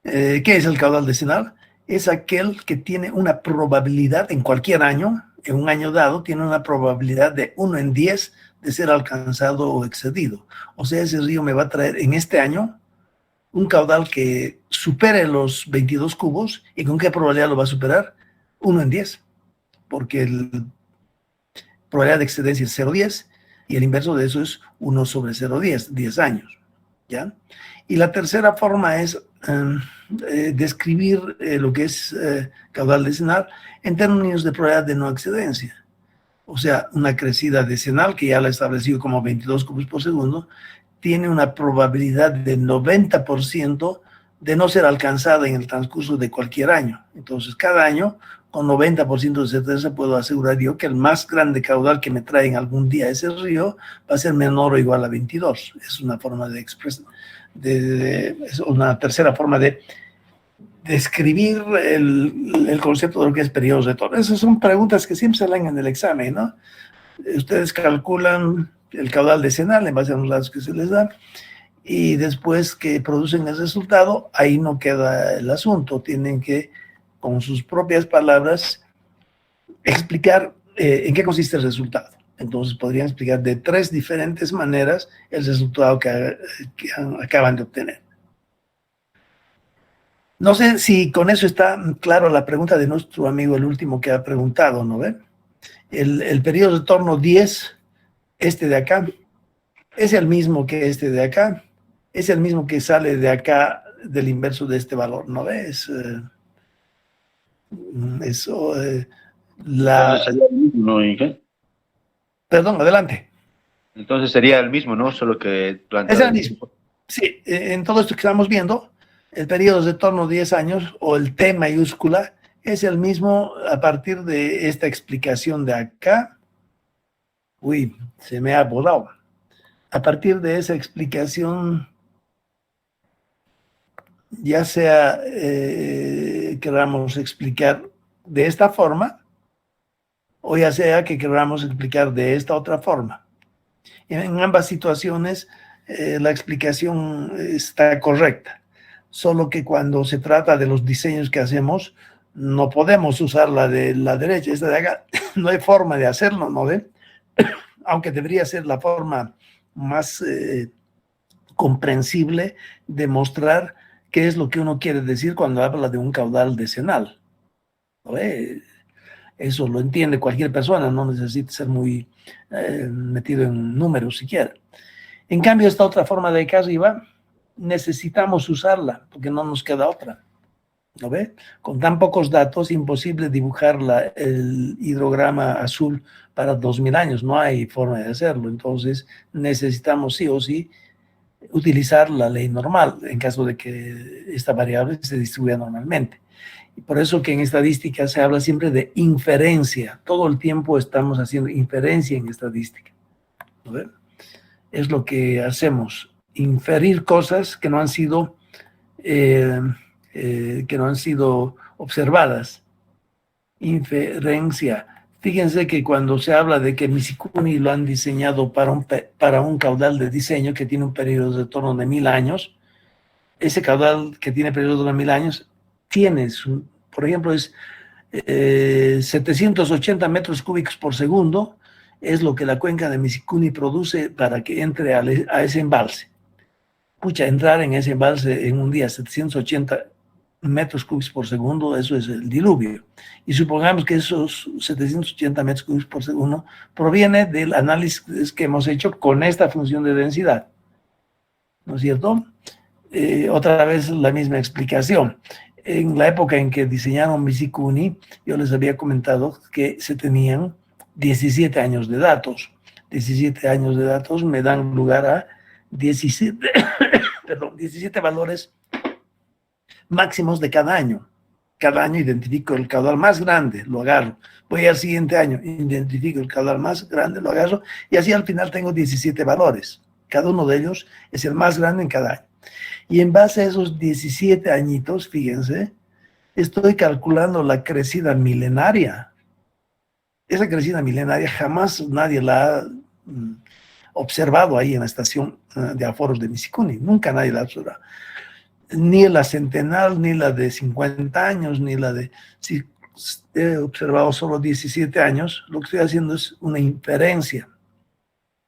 ¿qué es el caudal decenal? Es aquel que tiene una probabilidad en cualquier año, en un año dado, tiene una probabilidad de 1 en 10 de ser alcanzado o excedido. O sea, ese río me va a traer en este año un caudal que supere los 22 cubos. ¿Y con qué probabilidad lo va a superar? 1 en 10, porque la probabilidad de excedencia es 0,10 y el inverso de eso es 1 sobre 0,10, 10 años, ¿ya? Y la tercera forma es describir lo que es caudal decenal en términos de probabilidad de no excedencia. O sea, una crecida decenal, que ya la he establecido como 22 cubos por segundo, tiene una probabilidad de 90% de no ser alcanzada en el transcurso de cualquier año. Entonces, cada año, con 90% de certeza, puedo asegurar yo que el más grande caudal que me trae en algún día ese río va a ser menor o igual a 22. Es una forma de expresar, es una tercera forma de describir el concepto de lo que es periodos de torno. Esas son preguntas que siempre salen en el examen, ¿no? Ustedes calculan el caudal decenal en base a los datos que se les da, y después que producen el resultado, ahí no queda el asunto. Tienen que, con sus propias palabras, explicar en qué consiste el resultado. Entonces podrían explicar de 3 diferentes maneras el resultado que acaban de obtener. No sé si con eso está claro la pregunta de nuestro amigo, el último que ha preguntado, ¿no ve? El periodo de torno 10, este de acá, es el mismo que este de acá, es el mismo que sale de acá del inverso de este valor, ¿no ves? Eso, Entonces sería el mismo, ¿no, Inge? Perdón, adelante. Entonces sería el mismo, ¿no? Solo que Es durante el el mismo. tiempo. Sí, en todo esto que estamos viendo, el periodo de torno a 10 años o el T mayúscula es el mismo a partir de esta explicación de acá. Uy, se me ha borrado. A partir de esa explicación, ya sea queramos explicar de esta forma o ya sea que queramos explicar de esta otra forma. En ambas situaciones la explicación está correcta, solo que cuando se trata de los diseños que hacemos, no podemos usar la de la derecha, esta de acá, no hay forma de hacerlo, ¿no ven? Aunque debería ser la forma más comprensible de mostrar qué es lo que uno quiere decir cuando habla de un caudal decenal. ¿No ve? Eso lo entiende cualquier persona, no necesita ser muy metido en números siquiera. En cambio, esta otra forma de acá arriba, necesitamos usarla, porque no nos queda otra. ¿No ve? Con tan pocos datos, imposible dibujar el hidrograma azul para 2000 años, no hay forma de hacerlo. Entonces, necesitamos sí o sí utilizar la ley normal, en caso de que esta variable se distribuya normalmente. Y por eso que en estadística se habla siempre de inferencia. Todo el tiempo estamos haciendo inferencia en estadística. ¿No ve? Es lo que hacemos, inferir cosas que no han sido observadas. Inferencia. Fíjense que cuando se habla de que Misikuni lo han diseñado para un caudal de diseño que tiene un periodo de torno de 1000 años, ese caudal que tiene periodo de 1000 años tiene, por ejemplo, es 780 metros cúbicos por segundo, es lo que la cuenca de Misikuni produce para que entre a ese embalse. Pucha, entrar en ese embalse en un día 780 metros cúbicos por segundo, eso es el diluvio. Y supongamos que esos 780 metros cúbicos por segundo proviene del análisis que hemos hecho con esta función de densidad. ¿No es cierto? Otra vez la misma explicación. En la época en que diseñaron Misikuni, yo les había comentado que se tenían 17 años de datos. 17 años de datos me dan lugar a 17, perdón, 17 valores máximos de cada año. Cada año identifico el caudal más grande, lo agarro. Voy al siguiente año, identifico el caudal más grande, lo agarro, y así al final tengo 17 valores. Cada uno de ellos es el más grande en cada año. Y en base a esos 17 añitos, fíjense, estoy calculando la crecida milenaria. Esa crecida milenaria jamás nadie la ha observado ahí en la estación de aforos de Misikuni. Nunca nadie la ha observado. Ni la centenal, ni la de 50 años, ni la de... Si he observado solo 17 años, lo que estoy haciendo es una inferencia.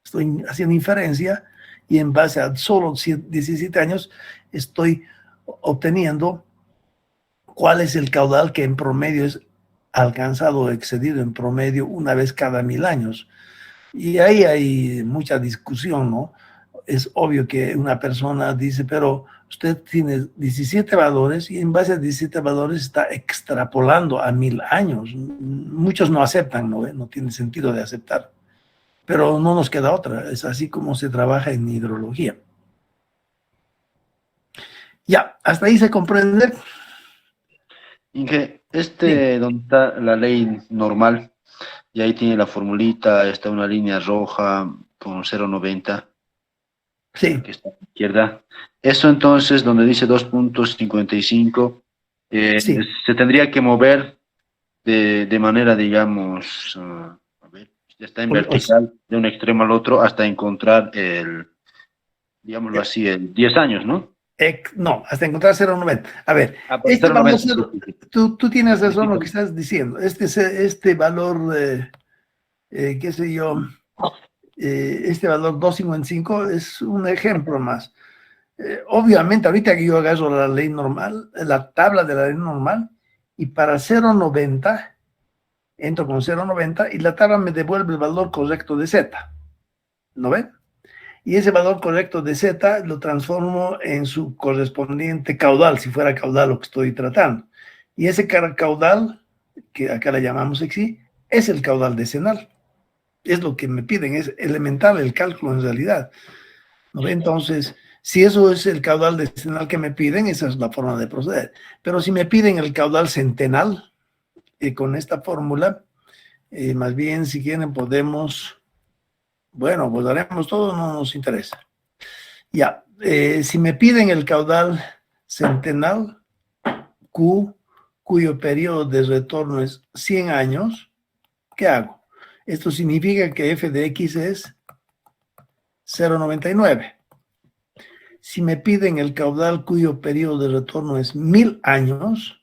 Estoy haciendo inferencia y en base a solo 17 años estoy obteniendo cuál es el caudal que en promedio es alcanzado o excedido en promedio una vez cada 1000 años. Y ahí hay mucha discusión, ¿no? Es obvio que una persona dice, pero usted tiene 17 valores y en base a 17 valores está extrapolando a 1000 años. Muchos no aceptan, ¿no? No tiene sentido de aceptar. Pero no nos queda otra, es así como se trabaja en hidrología. Ya, hasta ahí se comprende. Inge, Sí, donde está la ley normal, y ahí tiene la formulita, está una línea roja con 0,90, sí. que está a la izquierda. Eso entonces, donde dice 2,55, Sí, se tendría que mover de manera, digamos, a ver, está en o vertical de un extremo al otro hasta encontrar digámoslo así, el 10 años, ¿no? no, hasta encontrar 0,90. A ver, Ah, por este valor 0,90. cero, tú tienes razón lo Disculpa. que estás diciendo. Este valor, qué sé yo, este valor 2,55 es un ejemplo más. Obviamente, ahorita que yo agarro la ley normal, la tabla de la ley normal, y para 0,90, entro con 0,90 y la tabla me devuelve el valor correcto de Z. ¿No ven? y ese valor correcto de Z lo transformo en su correspondiente caudal, si fuera caudal lo que estoy tratando. Y ese caudal, que acá le llamamos XY, es el caudal decenal. Es lo que me piden, es elemental el cálculo en realidad. ¿No? Entonces, si eso es el caudal decenal que me piden, esa es la forma de proceder. Pero si me piden el caudal centenal, con esta fórmula, más bien, si quieren, podemos, bueno, pues haremos todo, no nos interesa. Ya, si me piden el caudal centenal, Q, cuyo periodo de retorno es 100 años, ¿qué hago? Esto significa que f de x es 0,99. Si me piden el caudal cuyo periodo de retorno es 1000 años,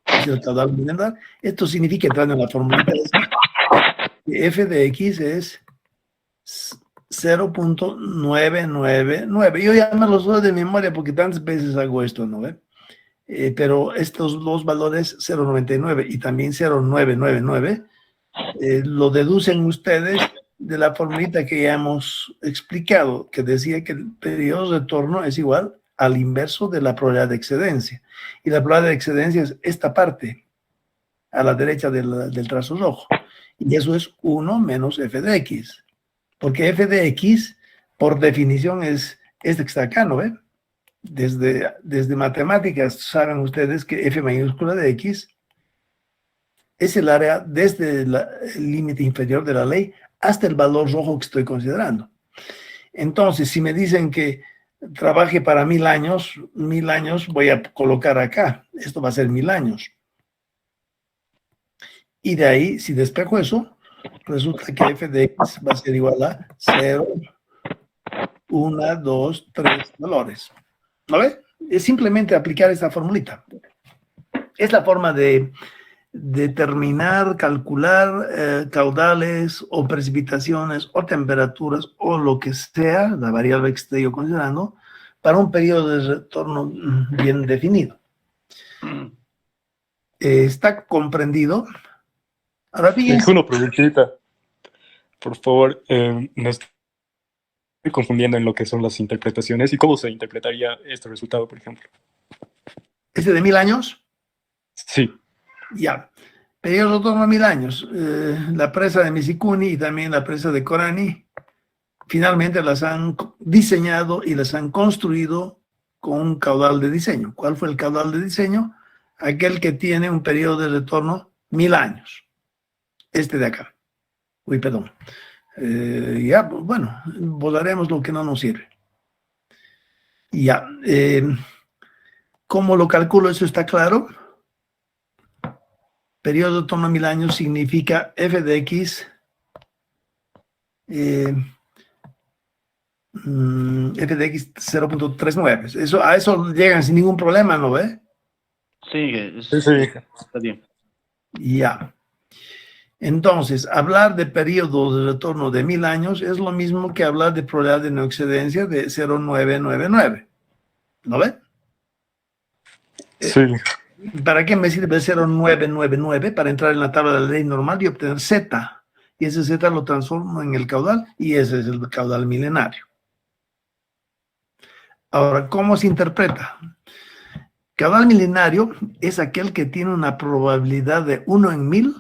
es el caudal milenar, esto significa, entrando en la fórmula, que f de x es 0,999. Yo ya me los doy de memoria porque tantas veces hago esto, ¿no ve? Pero estos dos valores, 0,99 y también 0,999, lo deducen ustedes de la formulita que ya hemos explicado, que decía que el periodo de retorno es igual al inverso de la probabilidad de excedencia. Y la probabilidad de excedencia es esta parte, a la derecha del trazo rojo. Y eso es 1 menos f de x. Porque f de x, por definición, es este que está acá, ¿no ve? Desde matemáticas saben ustedes que f mayúscula de x es el área desde el límite inferior de la ley hasta el valor rojo que estoy considerando. Entonces, si me dicen que trabaje para 1000 años voy a colocar acá. Esto va a ser 1000 años. Y de ahí, si despejo eso, resulta que f de x va a ser igual a 0, 1, 2, 3 valores. ¿No ve? Es simplemente aplicar esta formulita. Es la forma de determinar, calcular caudales o precipitaciones o temperaturas o lo que sea, la variable que esté yo considerando, para un periodo de retorno bien definido. ¿Está comprendido? Ahora fíjense. Una preguntita, por favor. Me estoy confundiendo en lo que son las interpretaciones y cómo se interpretaría este resultado, por ejemplo. ¿Este de 1000 años? Sí. Ya. Periodo de retorno a 1000 años. La presa de Misikuni y también la presa de Corani finalmente las han diseñado y las han construido con un caudal de diseño. ¿Cuál fue el caudal de diseño? Aquel que tiene un periodo de retorno 1000 años. Este de acá. Uy, perdón. Ya, bueno, volaremos lo que no nos sirve. Ya. ¿Cómo lo calculo? ¿Eso está claro? Periodo de retorno a 1000 años significa f de x f de x 0,39. A eso llegan sin ningún problema, ¿no ve? Sí, está bien. Ya. Entonces, hablar de periodo de retorno de 1000 años es lo mismo que hablar de probabilidad de no excedencia de 0,999. ¿No ve? Sí. ¿Para qué me sirve 0,999? Para entrar en la tabla de la ley normal y obtener Z. Y ese Z lo transformo en el caudal y ese es el caudal milenario. Ahora, ¿cómo se interpreta? Caudal milenario es aquel que tiene una probabilidad de 1 en 1000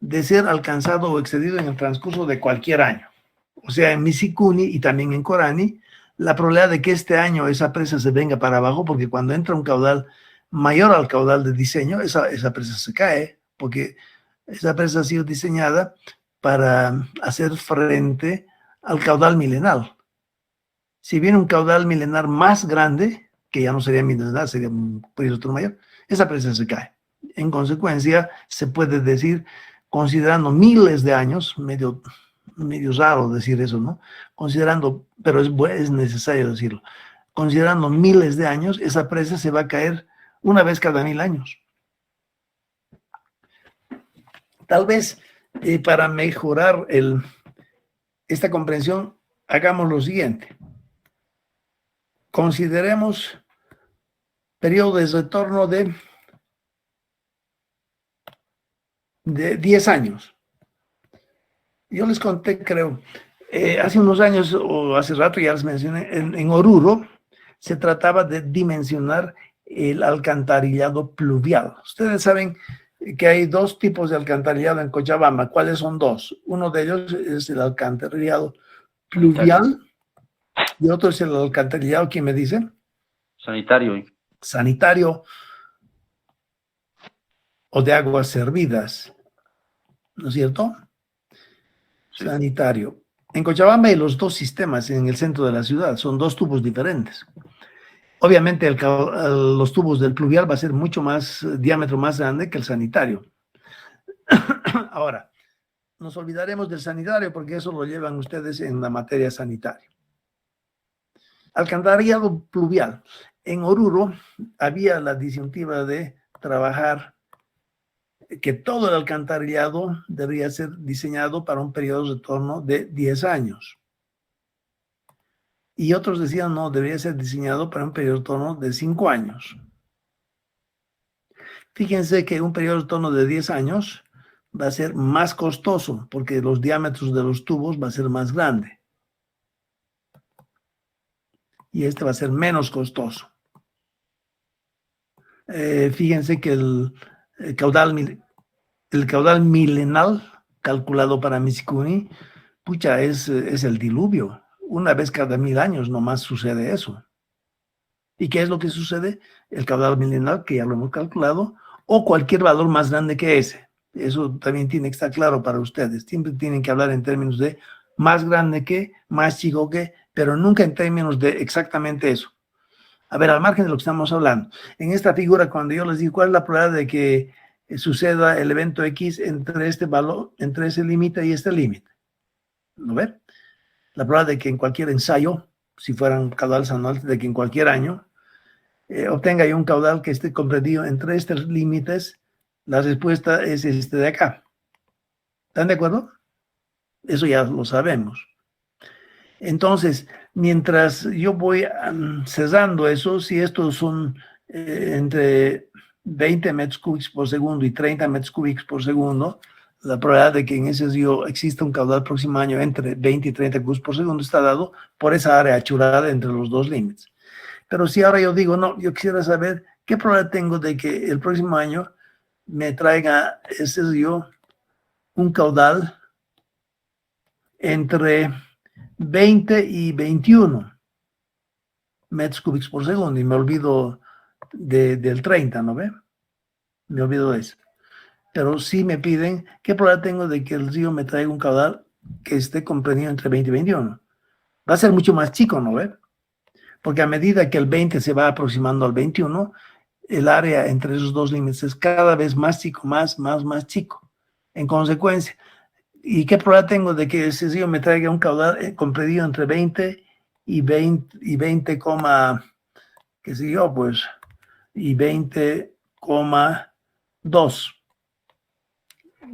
de ser alcanzado o excedido en el transcurso de cualquier año. O sea, en Misikuni y también en Corani, la probabilidad de que este año esa presa se venga para abajo, porque cuando entra un caudal mayor al caudal de diseño, esa presa se cae, porque esa presa ha sido diseñada para hacer frente al caudal milenar. Si viene un caudal milenar más grande, que ya no sería milenar, sería un periodo mayor, esa presa se cae. En consecuencia, se puede decir, considerando miles de años, medio raro decir eso, ¿no? Considerando, pero es necesario decirlo, considerando miles de años, esa presa se va a caer una vez cada 1000 años. Tal vez para mejorar esta comprensión, hagamos lo siguiente. Consideremos periodo de retorno de 10 años. Yo les conté, creo, Hace unos años, o hace rato ya les mencioné, en Oruro se trataba de dimensionar el alcantarillado pluvial. Ustedes saben que hay dos tipos de alcantarillado en Cochabamba. ¿Cuáles son dos? Uno de ellos es el alcantarillado pluvial y otro es el alcantarillado, ¿quién me dice? Sanitario. Sanitario o de aguas servidas, ¿no es cierto? Sí. Sanitario. En Cochabamba hay los dos sistemas en el centro de la ciudad, son dos tubos diferentes. Obviamente los tubos del pluvial va a ser mucho más, diámetro más grande que el sanitario. Ahora, nos olvidaremos del sanitario porque eso lo llevan ustedes en la materia sanitaria. Alcantarillado pluvial. En Oruro había la disyuntiva de trabajar que todo el alcantarillado debería ser diseñado para un periodo de retorno de 10 años. Y otros decían, no, debería ser diseñado para un periodo de retorno de 5 años. Fíjense que un periodo de retorno de 10 años va a ser más costoso porque los diámetros de los tubos va a ser más grande. Y este va a ser menos costoso. Fíjense que el caudal milenal calculado para Miskuni, pucha, es el diluvio. Una vez cada 1000 años nomás sucede eso. ¿Y qué es lo que sucede? El caudal milenal, que ya lo hemos calculado, o cualquier valor más grande que ese. Eso también tiene que estar claro para ustedes. Siempre tienen que hablar en términos de más grande que, más chico que, pero nunca en términos de exactamente eso. A ver, al margen de lo que estamos hablando. En esta figura, cuando yo les digo cuál es la probabilidad de que suceda el evento X entre este valor, entre ese límite y este límite. ¿No ven? La probabilidad de que en cualquier ensayo, si fueran caudales anuales, de que en cualquier año obtenga yo un caudal que esté comprendido entre estos límites, la respuesta es este de acá. ¿Están de acuerdo? Eso ya lo sabemos. Entonces, mientras yo voy cesando eso, si estos son entre 20 metros cúbicos por segundo y 30 metros cúbicos por segundo, la probabilidad de que en ese río exista un caudal próximo año entre 20 y 30 cúbicos por segundo está dado por esa área achurada entre los dos límites. Pero si ahora yo digo, no, yo quisiera saber qué probabilidad tengo de que el próximo año me traiga ese río un caudal entre 20 y 21 metros cúbicos por segundo, y me olvido del 30, ¿no ve? Me olvido de eso. Pero sí me piden, ¿qué probabilidad tengo de que el río me traiga un caudal que esté comprendido entre 20 y 21? Va a ser mucho más chico, ¿no ve? Porque a medida que el 20 se va aproximando al 21, el área entre esos dos límites es cada vez más chico, más chico. En consecuencia, ¿y qué probabilidad tengo de que ese río me traiga un caudal comprendido entre 20 y 20, qué sé yo, pues, y 20,2?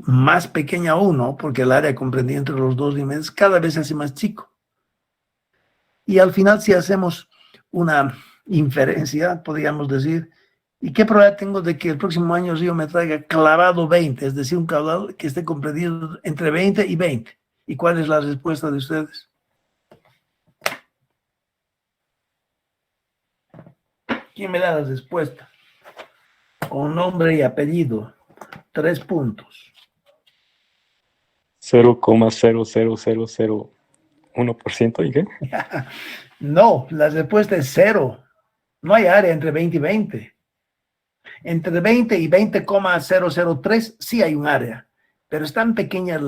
Más pequeña aún, ¿no? Porque el área comprendida entre los dos límites cada vez se hace más chico. Y al final, si hacemos una inferencia, podríamos decir, ¿y qué probabilidad tengo de que el próximo año el río me traiga clavado 20, es decir, un caudal que esté comprendido entre 20 y 20? ¿Y cuál es la respuesta de ustedes? ¿Quién me da la respuesta? Con nombre y apellido. 3 puntos. 0,00001%, ¿y qué? No, la respuesta es 0. No hay área entre 20 y 20. Entre 20 y 20,003 sí hay un área, pero es tan pequeña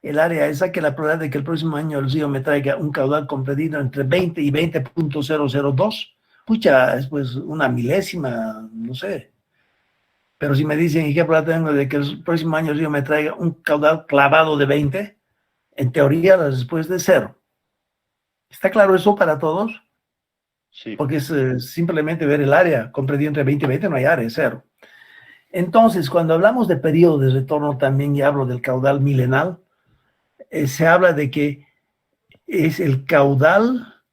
el área esa que la probabilidad de que el próximo año el río me traiga un caudal comprendido entre 20 y 20,002, pucha, es pues una milésima, no sé. Pero si me dicen, ¿y qué probabilidad tengo de que el próximo año el río me traiga un caudal clavado de 20? En teoría la respuesta es 0. ¿Está claro eso para todos? Sí. Porque es simplemente ver el área comprendido entre 20 y 20, no hay área, es 0. Entonces, cuando hablamos de periodo de retorno también, y hablo del caudal milenal, se habla de que es el caudal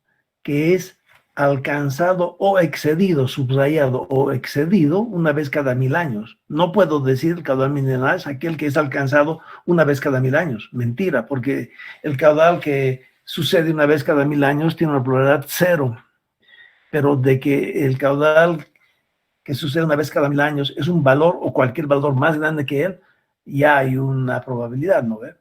que es alcanzado o excedido, subrayado o excedido una vez cada 1000 años. No puedo decir el caudal mineral es aquel que es alcanzado una vez cada 1000 años. Mentira, porque el caudal que sucede una vez cada 1000 años tiene una probabilidad cero. Pero de que el caudal que sucede una vez cada 1000 años es un valor o cualquier valor más grande que él, ya hay una probabilidad, ¿no ve?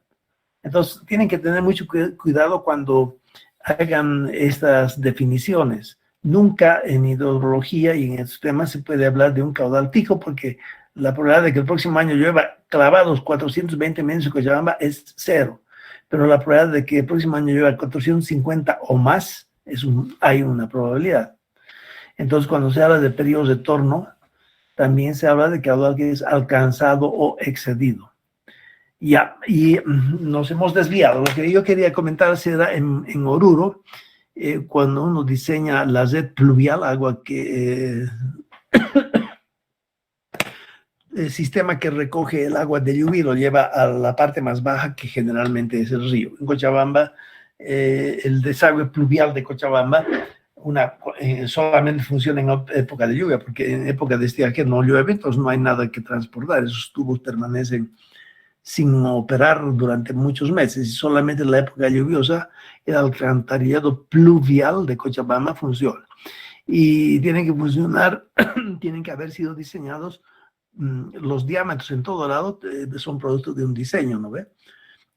Entonces, tienen que tener mucho cuidado cuando hagan estas definiciones. Nunca en hidrología y en estos temas se puede hablar de un caudal fijo porque la probabilidad de que el próximo año llueva clavados 420 milímetros en Cochabamba es cero. Pero la probabilidad de que el próximo año llueva 450 o más, hay una probabilidad. Entonces, cuando se habla de periodos de torno, también se habla de caudal que es alcanzado o excedido. Ya, y nos hemos desviado. Lo que yo quería comentar era en Oruro, cuando uno diseña la red pluvial, agua que... el sistema que recoge el agua de lluvia y lo lleva a la parte más baja, que generalmente es el río. En Cochabamba, el desagüe pluvial de Cochabamba solamente funciona en época de lluvia, porque en época de estiaje no llueve, entonces no hay nada que transportar. Esos tubos permanecen sin operar durante muchos meses y solamente en la época lluviosa el alcantarillado pluvial de Cochabamba funciona. Y tienen que funcionar, tienen que haber sido diseñados, los diámetros en todo lado son producto de un diseño, ¿no ve?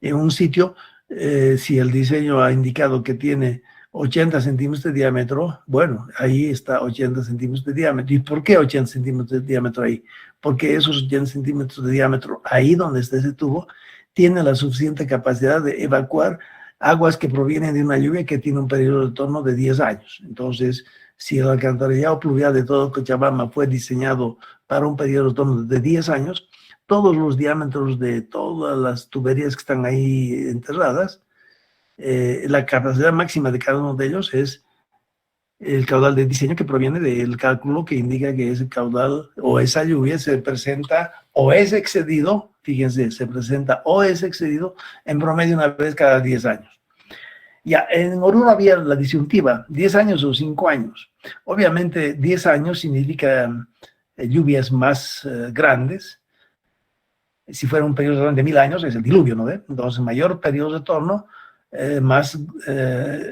En un sitio, si el diseño ha indicado que tiene 80 centímetros de diámetro, bueno, ahí está 80 centímetros de diámetro. ¿Y por qué 80 centímetros de diámetro ahí? Porque esos 80 centímetros de diámetro, ahí donde está ese tubo, tiene la suficiente capacidad de evacuar aguas que provienen de una lluvia que tiene un periodo de torno de 10 años. Entonces, si el alcantarillado pluvial de todo Cochabamba fue diseñado para un periodo de torno de 10 años, todos los diámetros de todas las tuberías que están ahí enterradas, la capacidad máxima de cada uno de ellos es el caudal de diseño que proviene del cálculo que indica que ese caudal o esa lluvia se presenta o es excedido, fíjense, se presenta o es excedido en promedio una vez cada 10 años. Ya, en Oruro había la disyuntiva, 10 años o 5 años. Obviamente 10 años significa lluvias más grandes. Si fuera un periodo de 1000 años es el diluvio, ¿no ve? Entonces mayor periodo de torno, más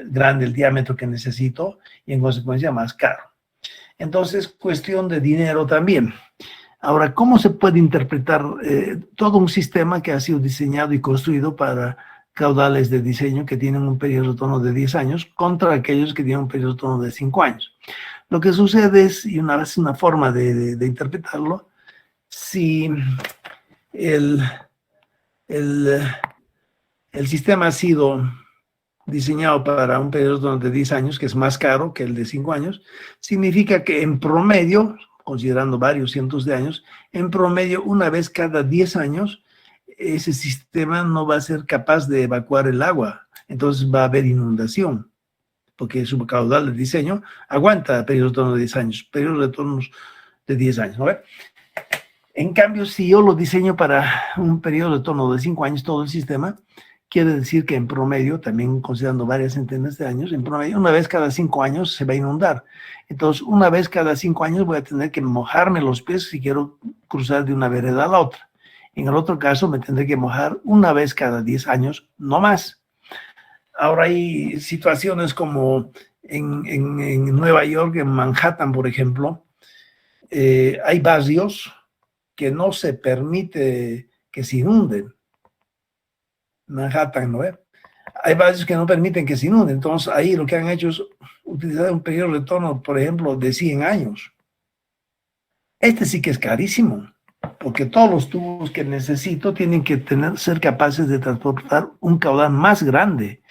grande el diámetro que necesito y en consecuencia más caro. Entonces, cuestión de dinero también. Ahora, ¿cómo se puede interpretar todo un sistema que ha sido diseñado y construido para caudales de diseño que tienen un periodo de torno de 10 años contra aquellos que tienen un periodo de torno de 5 años? Lo que sucede es, y una vez una forma de interpretarlo, si el sistema ha sido diseñado para un periodo de 10 años, que es más caro que el de 5 años, significa que en promedio, considerando varios cientos de años, en promedio, una vez cada 10 años, ese sistema no va a ser capaz de evacuar el agua. Entonces va a haber inundación, porque su caudal de diseño aguanta periodos de torno de 10 años, periodos de torno de 10 años, ¿no? En cambio, si yo lo diseño para un periodo de torno de 5 años, todo el sistema, quiere decir que en promedio, también considerando varias centenas de años, en promedio, una vez cada 5 años se va a inundar. Entonces, una vez cada 5 años voy a tener que mojarme los pies si quiero cruzar de una vereda a la otra. En el otro caso, me tendré que mojar una vez cada 10 años, no más. Ahora hay situaciones como en Nueva York, en Manhattan, por ejemplo, hay barrios que no se permite que se inunden. Manhattan, ¿no? Hay barrios que no permiten que se inunden. Entonces, ahí lo que han hecho es utilizar un periodo de retorno, por ejemplo, de 100 años. Este sí que es carísimo, porque todos los tubos que necesito tienen que ser capaces de transportar un caudal más grande,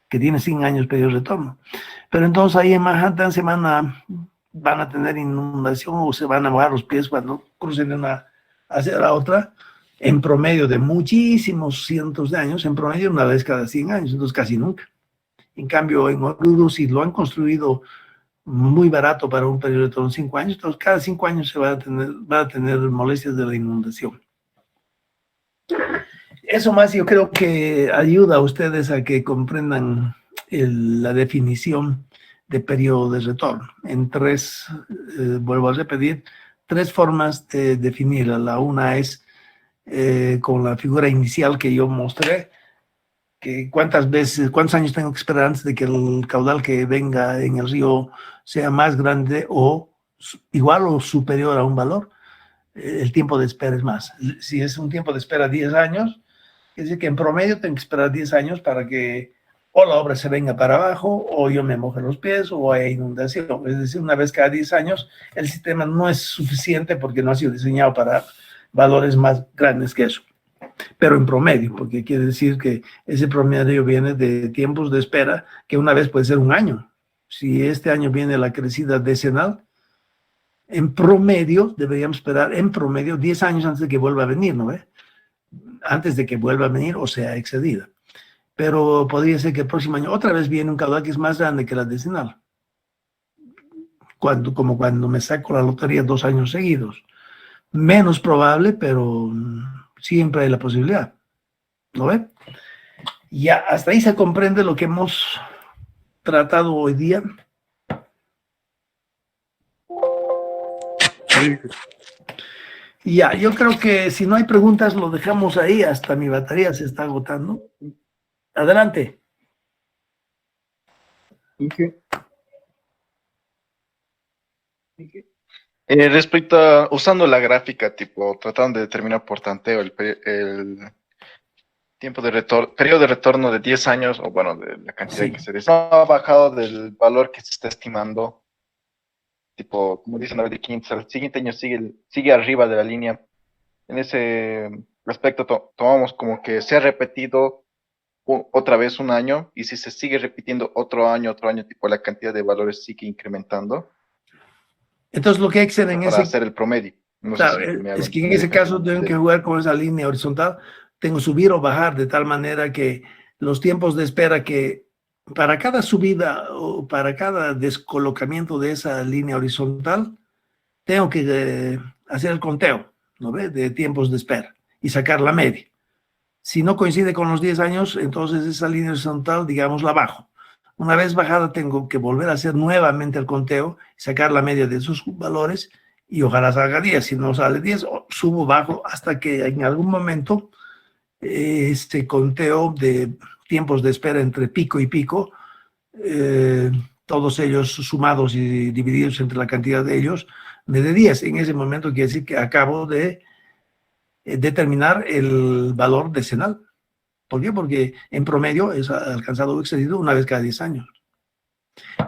que tiene 100 años periodo de retorno. Pero entonces ahí en Manhattan van a tener inundación o se van a mojar los pies cuando crucen de una hacia la otra, en promedio de muchísimos cientos de años, en promedio una vez cada 100 años, entonces casi nunca. En cambio, en Oruro, si lo han construido muy barato para un periodo de torno de 5 años, entonces cada 5 años se van a tener molestias de la inundación. Eso más yo creo que ayuda a ustedes a que comprendan la definición de periodo de retorno. En tres, vuelvo a repetir, tres formas de definirla. La una es con la figura inicial que yo mostré, que cuántos años tengo que esperar antes de que el caudal que venga en el río sea más grande o igual o superior a un valor. El tiempo de espera es más. Si es un tiempo de espera 10 años, es decir que en promedio tengo que esperar 10 años para que o la obra se venga para abajo, o yo me moje los pies, o haya inundación. Es decir, una vez cada 10 años, el sistema no es suficiente porque no ha sido diseñado para valores más grandes que eso. Pero en promedio, porque quiere decir que ese promedio viene de tiempos de espera que una vez puede ser un año. Si este año viene la crecida decenal, en promedio deberíamos esperar en promedio 10 años antes de que vuelva a venir, ¿no ve? Antes de que vuelva a venir o sea excedida. Pero podría ser que el próximo año otra vez viene un caudal que es más grande que la decenal. Como cuando me saco la lotería 2 años seguidos. Menos probable, pero siempre hay la posibilidad. ¿No ve? Ya, hasta ahí se comprende lo que hemos tratado hoy día. Ya, yo creo que si no hay preguntas lo dejamos ahí, hasta mi batería se está agotando. Adelante. Respecto a usando la gráfica, tipo, tratando de determinar por tanteo el tiempo de retorno, periodo de retorno de 10 años, o bueno, de la cantidad Sí. que se ha bajado del valor que se está estimando, tipo, como dicen ahora de 500, al siguiente año sigue arriba de la línea. En ese aspecto tomamos como que se ha repetido otra vez un año, y si se sigue repitiendo otro año, tipo, la cantidad de valores sigue incrementando Entonces lo que hay que hacer en para ese... hacer el promedio. No Claro, sé si me hago es que en entender. ese caso tengo que jugar con esa línea horizontal, tengo que subir o bajar de tal manera que los tiempos de espera que para cada subida o para cada descolocamiento de esa línea horizontal, tengo que hacer el conteo, ¿no ve? De tiempos de espera y sacar la media. Si no coincide con los 10 años, entonces esa línea horizontal, digamos, la bajo. Una vez bajada, tengo que volver a hacer nuevamente el conteo, sacar la media de esos valores y ojalá salga 10. Si no sale 10, subo, bajo, hasta que en algún momento este conteo de tiempos de espera entre pico y pico, todos ellos sumados y divididos entre la cantidad de ellos, me dé 10. En ese momento quiere decir que acabo de determinar el valor decenal. ¿Por qué? Porque en promedio es alcanzado o excedido una vez cada 10 años.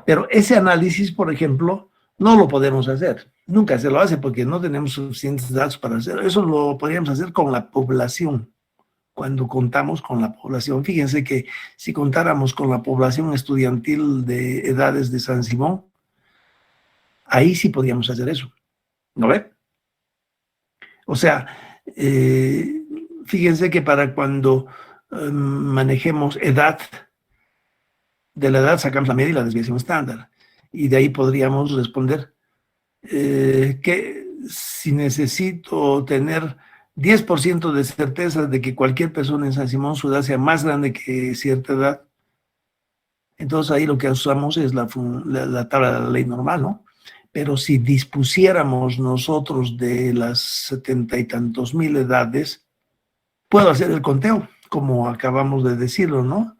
Pero ese análisis, por ejemplo, no lo podemos hacer. Nunca se lo hace porque no tenemos suficientes datos para hacerlo. Eso lo podríamos hacer con la población, cuando contamos con la población. Fíjense que si contáramos con la población estudiantil de edades de San Simón, ahí sí podríamos hacer eso. ¿No ve? O sea, fíjense que para cuando manejemos edad, de la edad sacamos la media y la desviación estándar. Y de ahí podríamos responder que si necesito tener 10% de certeza de que cualquier persona en San Simón su edad sea más grande que cierta edad, entonces ahí lo que usamos es la tabla de la ley normal, ¿no? Pero si dispusiéramos nosotros de las 70 y tantos mil edades, puedo hacer el conteo, como acabamos de decirlo, ¿no?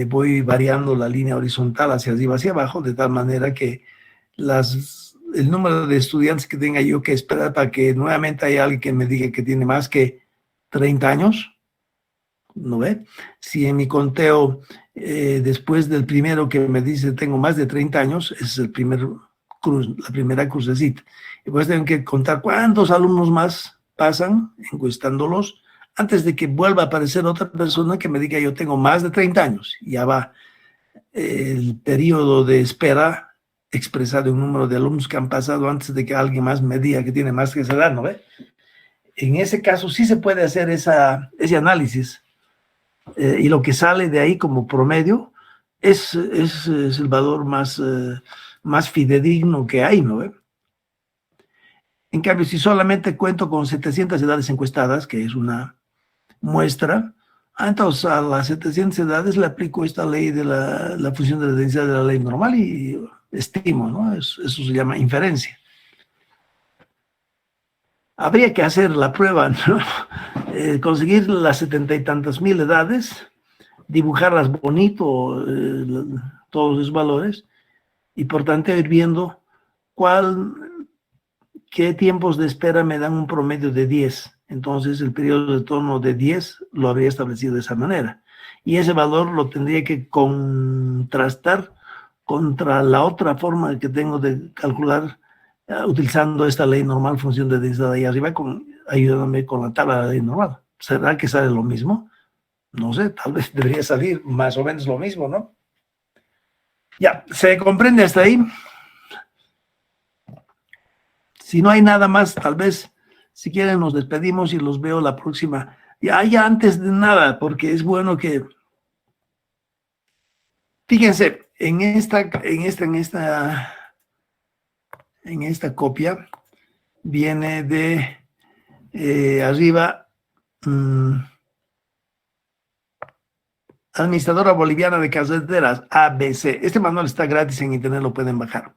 Voy variando la línea horizontal hacia arriba, hacia abajo, de tal manera que el número de estudiantes que tenga yo que esperar para que nuevamente haya alguien que me diga que tiene más que 30 años, ¿no ve? Si en mi conteo, después del primero que me dice tengo más de 30 años, es el primer la primera crucecita. Y pues tengo que contar cuántos alumnos más pasan, encuestándolos, antes de que vuelva a aparecer otra persona que me diga yo tengo más de 30 años. Ya va el periodo de espera expresado en un número de alumnos que han pasado antes de que alguien más me diga que tiene más que esa edad, ¿no ve? En ese caso sí se puede hacer ese análisis y lo que sale de ahí como promedio es el valor más fidedigno que hay, ¿no ve? En cambio, si solamente cuento con 700 edades encuestadas, que es una muestra, Entonces, a las 700 edades le aplico esta ley de la función de la densidad de la ley normal y estimo, ¿no? Eso se llama inferencia. Habría que hacer la prueba, ¿no? Conseguir las 70 y tantas mil edades, dibujarlas bonito, todos esos valores, y por tanto ir viendo qué tiempos de espera me dan un promedio de 10. Entonces el periodo de torno de 10 lo habría establecido de esa manera. Y ese valor lo tendría que contrastar contra la otra forma que tengo de calcular utilizando esta ley normal, función de densidad ahí arriba, ayudándome con la tabla de la ley normal. ¿Será que sale lo mismo? No sé, tal vez debería salir más o menos lo mismo, ¿no? Ya, ¿se comprende hasta ahí? Si no hay nada más, tal vez, si quieren, nos despedimos y los veo la próxima. Ya antes de nada, porque es bueno que... Fíjense, en esta copia viene de arriba, Administradora Boliviana de Carreteras, ABC. Este manual está gratis en internet, lo pueden bajar.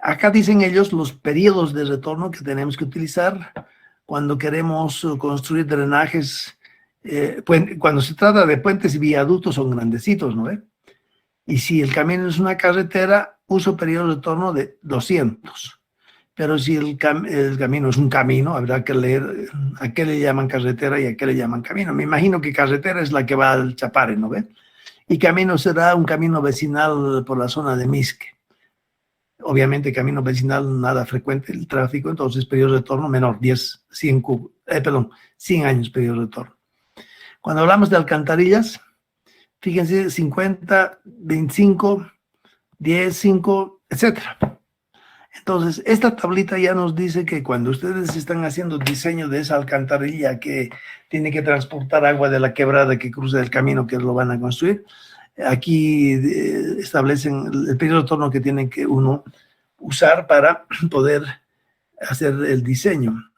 Acá dicen ellos los periodos de retorno que tenemos que utilizar cuando queremos construir drenajes. Cuando se trata de puentes y viaductos son grandecitos, ¿no? Y si el camino es una carretera, uso periodo de retorno de 200. Pero si el camino es un camino, habrá que leer a qué le llaman carretera y a qué le llaman camino. Me imagino que carretera es la que va al Chapare, ¿no ve? Y camino será un camino vecinal por la zona de Misque. Obviamente camino vecinal nada frecuente el tráfico, entonces periodo de retorno menor, 100 años periodo de retorno. Cuando hablamos de alcantarillas, fíjense, 50, 25, 10, 5, etcétera. Entonces, esta tablita ya nos dice que cuando ustedes están haciendo diseño de esa alcantarilla que tiene que transportar agua de la quebrada que cruza el camino que lo van a construir, aquí establecen el periodo de retorno que tienen que uno usar para poder hacer el diseño.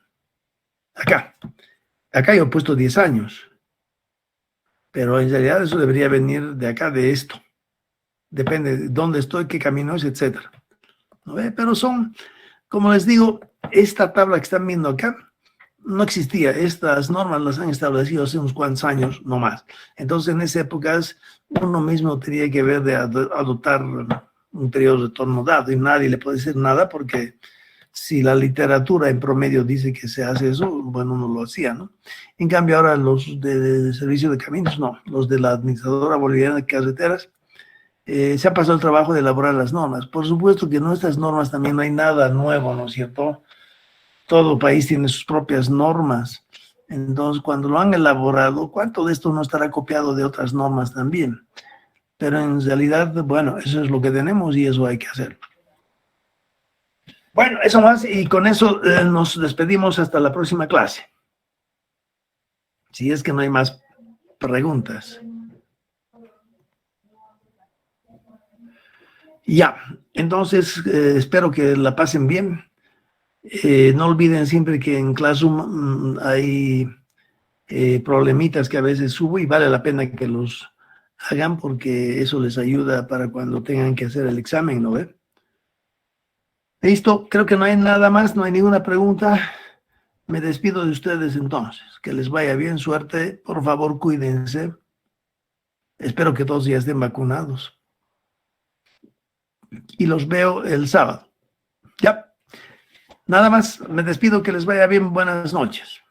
Acá yo he puesto 10 años, pero en realidad eso debería venir de acá, de esto. Depende de dónde estoy, qué camino es, etcétera. ¿No ve? Pero son, como les digo, esta tabla que están viendo acá no existía. Estas normas las han establecido hace unos cuantos años, no más. Entonces, en esa época, uno mismo tenía que ver de adoptar un periodo de retorno dado y nadie le puede decir nada porque si la literatura en promedio dice que se hace eso, bueno, uno lo hacía, ¿no? En cambio, ahora los de servicio de caminos, no. Los de la Administradora Boliviana de Carreteras, se ha pasado el trabajo de elaborar las normas. Por supuesto que en nuestras normas también no hay nada nuevo, ¿no es cierto? Todo país tiene sus propias normas. Entonces, cuando lo han elaborado, ¿cuánto de esto no estará copiado de otras normas también? Pero en realidad, bueno, eso es lo que tenemos y eso hay que hacer. Bueno, eso más, y con eso nos despedimos hasta la próxima clase. Si es que no hay más preguntas. Ya, entonces espero que la pasen bien. No olviden siempre que en Classroom hay problemitas que a veces subo y vale la pena que los hagan porque eso les ayuda para cuando tengan que hacer el examen, ¿no ve? Listo, creo que no hay nada más, no hay ninguna pregunta. Me despido de ustedes entonces. Que les vaya bien, suerte. Por favor, cuídense. Espero que todos ya estén vacunados. Y los veo el sábado. Ya. Nada más, me despido, que les vaya bien, buenas noches.